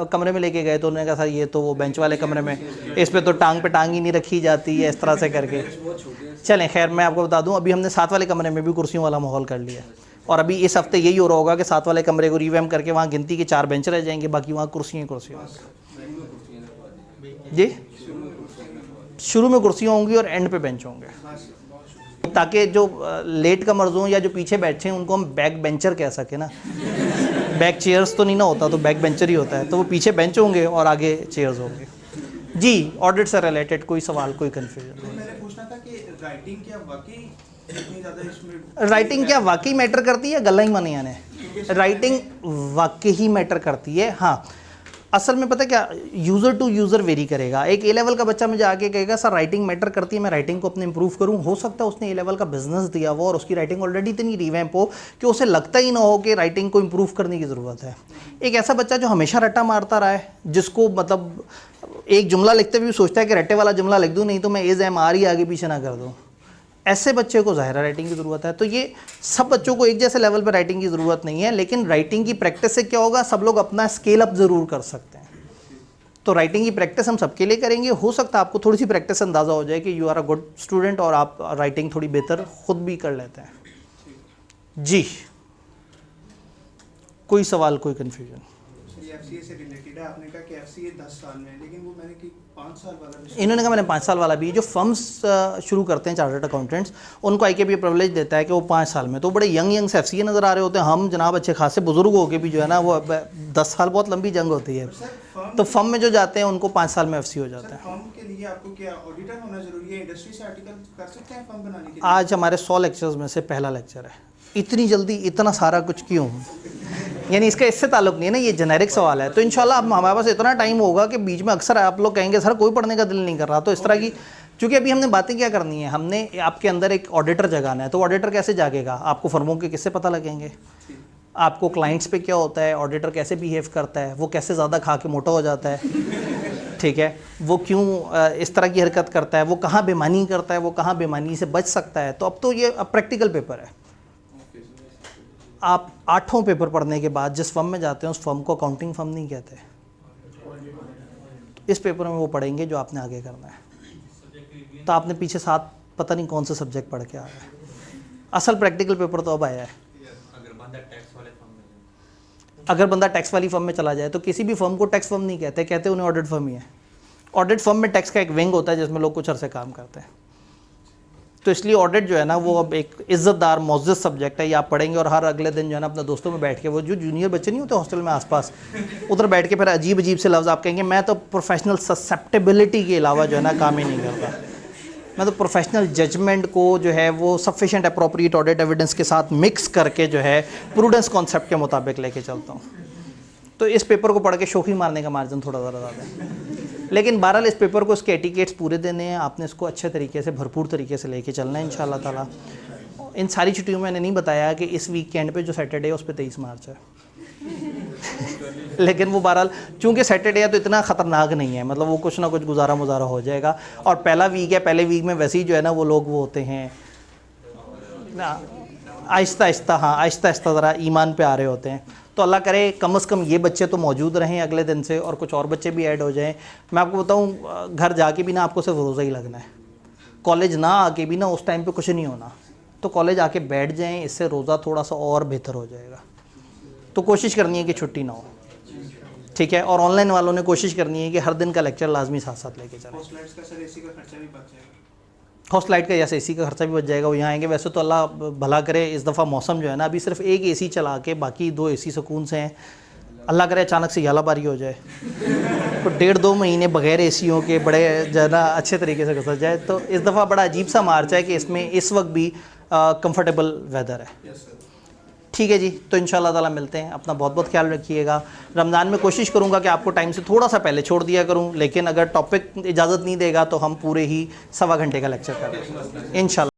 कमरे में लेके गए, तो उन्होंने कहा सर ये तो वो बेंच वाले कमरे में, इस पे तो टांग पे टांग ही नहीं रखी जाती है, इस तरह से करके। चलें खैर, मैं आपको बता दूं अभी हमने साथ वाले कमरे में भी कुर्सियों वाला माहौल कर लिया, और अभी इस हफ्ते यही हो रहा होगा कि साथ वाले कमरे को रिवैम्प करके वहाँ गिनती के 4 बेंच रह जाएंगे, बाकी वहाँ कुर्सियाँ कुर्सियाँ। जी, शुरू में कुर्सियाँ होंगी और एंड पे बेंच होंगे, ताकि जो लेट का मर्ज हों या जो पीछे बैठे हैं उनको हम बैक बेंचर कह सके ना। बैक चेयर्स तो नहीं ना होता, तो बैक बेंचर ही होता है, तो वो पीछे बेंच होंगे और आगे चेयर्स होंगे। जी, ऑडिट से रिलेटेड कोई सवाल, कोई कन्फ्यूजन? मैंने पूछना था कि राइटिंग क्या वाकई इतनी ज़्यादा इसमें, राइटिंग क्या वाकई मैटर करती है? गला ही माने आने, राइटिंग वाकई ही मैटर करती है। हाँ, असल में पता है क्या, यूज़र टू यूज़र वेरी करेगा। एक ए लेवल का बच्चा मुझे आके कहेगा सर राइटिंग मैटर करती है, मैं राइटिंग को अपने इंप्रूव करूं। हो सकता है उसने ए लेवल का बिजनेस दिया हुआ और उसकी राइटिंग ऑलरेडी इतनी रिवैम्प हो कि उसे लगता ही ना हो कि राइटिंग को इंप्रूव करने की ज़रूरत है। एक ऐसा बच्चा जो हमेशा रट्टा मारता रहा है, जिसको मतलब एक जुमला लिखते हुए सोचता है कि रट्टे वाला जुमला लिख दूँ, नहीं तो मैं एज एम आर ही आगे पीछे ना कर दूँ, ऐसे बच्चे को ज़ाहिर राइटिंग की ज़रूरत है। तो ये सब बच्चों को एक जैसे लेवल पर राइटिंग की ज़रूरत नहीं है, लेकिन राइटिंग की प्रैक्टिस से क्या होगा, सब लोग अपना स्केल अप ज़रूर कर सकते हैं। तो राइटिंग की प्रैक्टिस हम सबके लिए करेंगे। हो सकता है आपको थोड़ी सी प्रैक्टिस से अंदाज़ा हो जाए कि you are a good student और आप राइटिंग थोड़ी बेहतर खुद भी कर लेते हैं। जी, कोई सवाल, कोई कन्फ्यूजन? एफसीए से रिलेटेड है, आपने कहा कि एफसीए 10 साल में है, लेकिन वो मैंने कि 5 साल वाला भी, इन्होंने कहा मैंने 5 साल वाला भी। जो फर्म्स शुरू करते हैं चार्टर्ड अकाउंटेंट्स, उनको आईकेपी प्रिविलेज देता है कि वो 5 साल में, तो बड़े यंग से एफसीए नज़र आ रहे होते हैं। हम जनाब अच्छे खासे बुजुर्ग हो के भी जो है ना वो 10 साल बहुत लंबी जंग होती है। तो फर्म में जो जाते हैं उनको 5 साल में एफसी हो जाता है। फर्म के लिए आपको क्या ऑडिटर होना जरूरी है? इंडस्ट्री से आर्टिकल कर सकते हैं फर्म बनाने के लिए? आज हमारे 100 लेक्चर्स में से पहला लेक्चर है। इतनी जल्दी इतना सारा कुछ क्यों? यानी इसका इससे ताल्लुक नहीं है ना, ये जेनेरिक सवाल है। तो इंशाल्लाह अब हमारे पास इतना टाइम होगा कि बीच में अक्सर आप लोग कहेंगे सर कोई पढ़ने का दिल नहीं कर रहा, तो इस तरह की, चूँकि अभी हमने बातें क्या करनी है, हमने आपके अंदर एक ऑडिटर जगाना है। तो ऑडिटर कैसे जागेगा? आपको फर्मों के किससे पता लगेंगे, आपको क्लाइंट्स पे क्या होता है, ऑडिटर कैसे बिहेव करता है, वो कैसे ज़्यादा खा के मोटा हो जाता है, ठीक है, वो क्यों इस तरह की हरकत करता है, वो कहाँ बेईमानी करता है, वो कहाँ बेईमानी से बच सकता है। तो अब तो ये अब प्रैक्टिकल पेपर है। आप 8 पेपर पढ़ने के बाद जिस फर्म में जाते हैं उस फर्म को अकाउंटिंग फर्म नहीं कहते। इस पेपर में वो पढ़ेंगे जो आपने आगे करना है। तो आपने पीछे 7 पता नहीं कौन से सब्जेक्ट पढ़ के आ गए। असल प्रैक्टिकल पेपर तो अब आया है। अगर बंदा टैक्स वाली फर्म में चला जाए तो किसी भी फर्म को टैक्स फर्म नहीं कहते, कहते उन्हें ऑडिट फर्म ही है। ऑडिट फर्म में टैक्स का एक विंग होता है जिसमें लोग कुछ अरसे काम करते हैं। तो इसलिए ऑडिट जो है ना वो अब एक इज़्ज़तदार मोअज़्ज़ज़ सब्जेक्ट है। ये आप पढ़ेंगे और हर अगले दिन जो है ना अपने दोस्तों में बैठ के, वो जो जूनियर बच्चे नहीं होते हॉस्टल में आसपास, उधर बैठ के फिर अजीब अजीब से लफ्ज़ आप कहेंगे मैं तो प्रोफेशनल ससेप्टेबिलिटी के अलावा जो है ना काम ही नहीं करता, मैं तो प्रोफेशनल जजमेंट को जो है वो सफिशेंट अप्रोप्रिएट ऑडिट एविडेंस के साथ मिक्स करके जो है प्रूडेंस कॉन्सेप्ट के मुताबिक लेके चलता हूँ। तो इस पेपर को पढ़ के शोखी मारने का मार्जिन थोड़ा ज़्यादा है, लेकिन बहरहाल इस पेपर को इसके एटिकेट्स पूरे देने हैं। आपने इसको अच्छे तरीके से, भरपूर तरीके से लेके चलना है इंशाल्लाह ताला। इन सारी छुट्टियों में मैंने नहीं बताया कि इस वीकेंड पे जो सैटरडे है उस पर 23 मार्च है लेकिन वो बहरहाल चूँकि सैटरडे है तो इतना ख़तरनाक नहीं है, मतलब वो कुछ ना कुछ गुजारा मुजारा हो जाएगा। और पहला वीक है, पहले वीक में वैसे ही जो है ना वो लोग वो होते हैं ना आहिस्ता आहिस्ता, हाँ आहिस्ता आहिस्ता ज़रा ईमान पे आ रहे होते हैं। तो अल्लाह करे कम से कम ये बच्चे तो मौजूद रहें अगले दिन से और कुछ और बच्चे भी ऐड हो जाएं। मैं आपको बताऊं, घर जाके भी ना आपको सिर्फ रोज़ा ही लगना है, कॉलेज ना आके भी ना उस टाइम पे कुछ नहीं होना। तो कॉलेज आके बैठ जाएं, इससे रोज़ा थोड़ा सा और बेहतर हो जाएगा। तो कोशिश करनी है कि छुट्टी ना हो, ठीक है। और ऑनलाइन वालों ने कोशिश करनी है कि हर दिन का लेक्चर लाजमी साथ साथ लेके चलें। हॉस्टलाइट्स का सर एसी का खर्चा भी बच जाएगा। हॉस्ट लाइट का या एसी का खर्चा भी बच जाएगा, वो यहाँ आएंगे। वैसे तो अल्लाह भला करे इस दफ़ा मौसम जो है ना अभी सिर्फ एक एसी चला के बाकी 2 एसी सुकून से हैं। अल्लाह करे अचानक से यालाबारी हो जाए तो 1.5-2 महीने बगैर एसीयों के बड़े जो है ना अच्छे तरीके से गुजर जाए। तो इस दफ़ा बड़ा अजीब सा मार्च है कि इसमें इस वक्त भी कंफर्टेबल वेदर है, ठीक है जी। तो इंशाल्लाह ताला मिलते हैं। अपना बहुत बहुत ख्याल रखिएगा। रमज़ान में कोशिश करूँगा कि आपको टाइम से थोड़ा सा पहले छोड़ दिया करूँ, लेकिन अगर टॉपिक इजाज़त नहीं देगा तो हम पूरे ही 1.25 घंटे का लेक्चर करें इंशाल्लाह।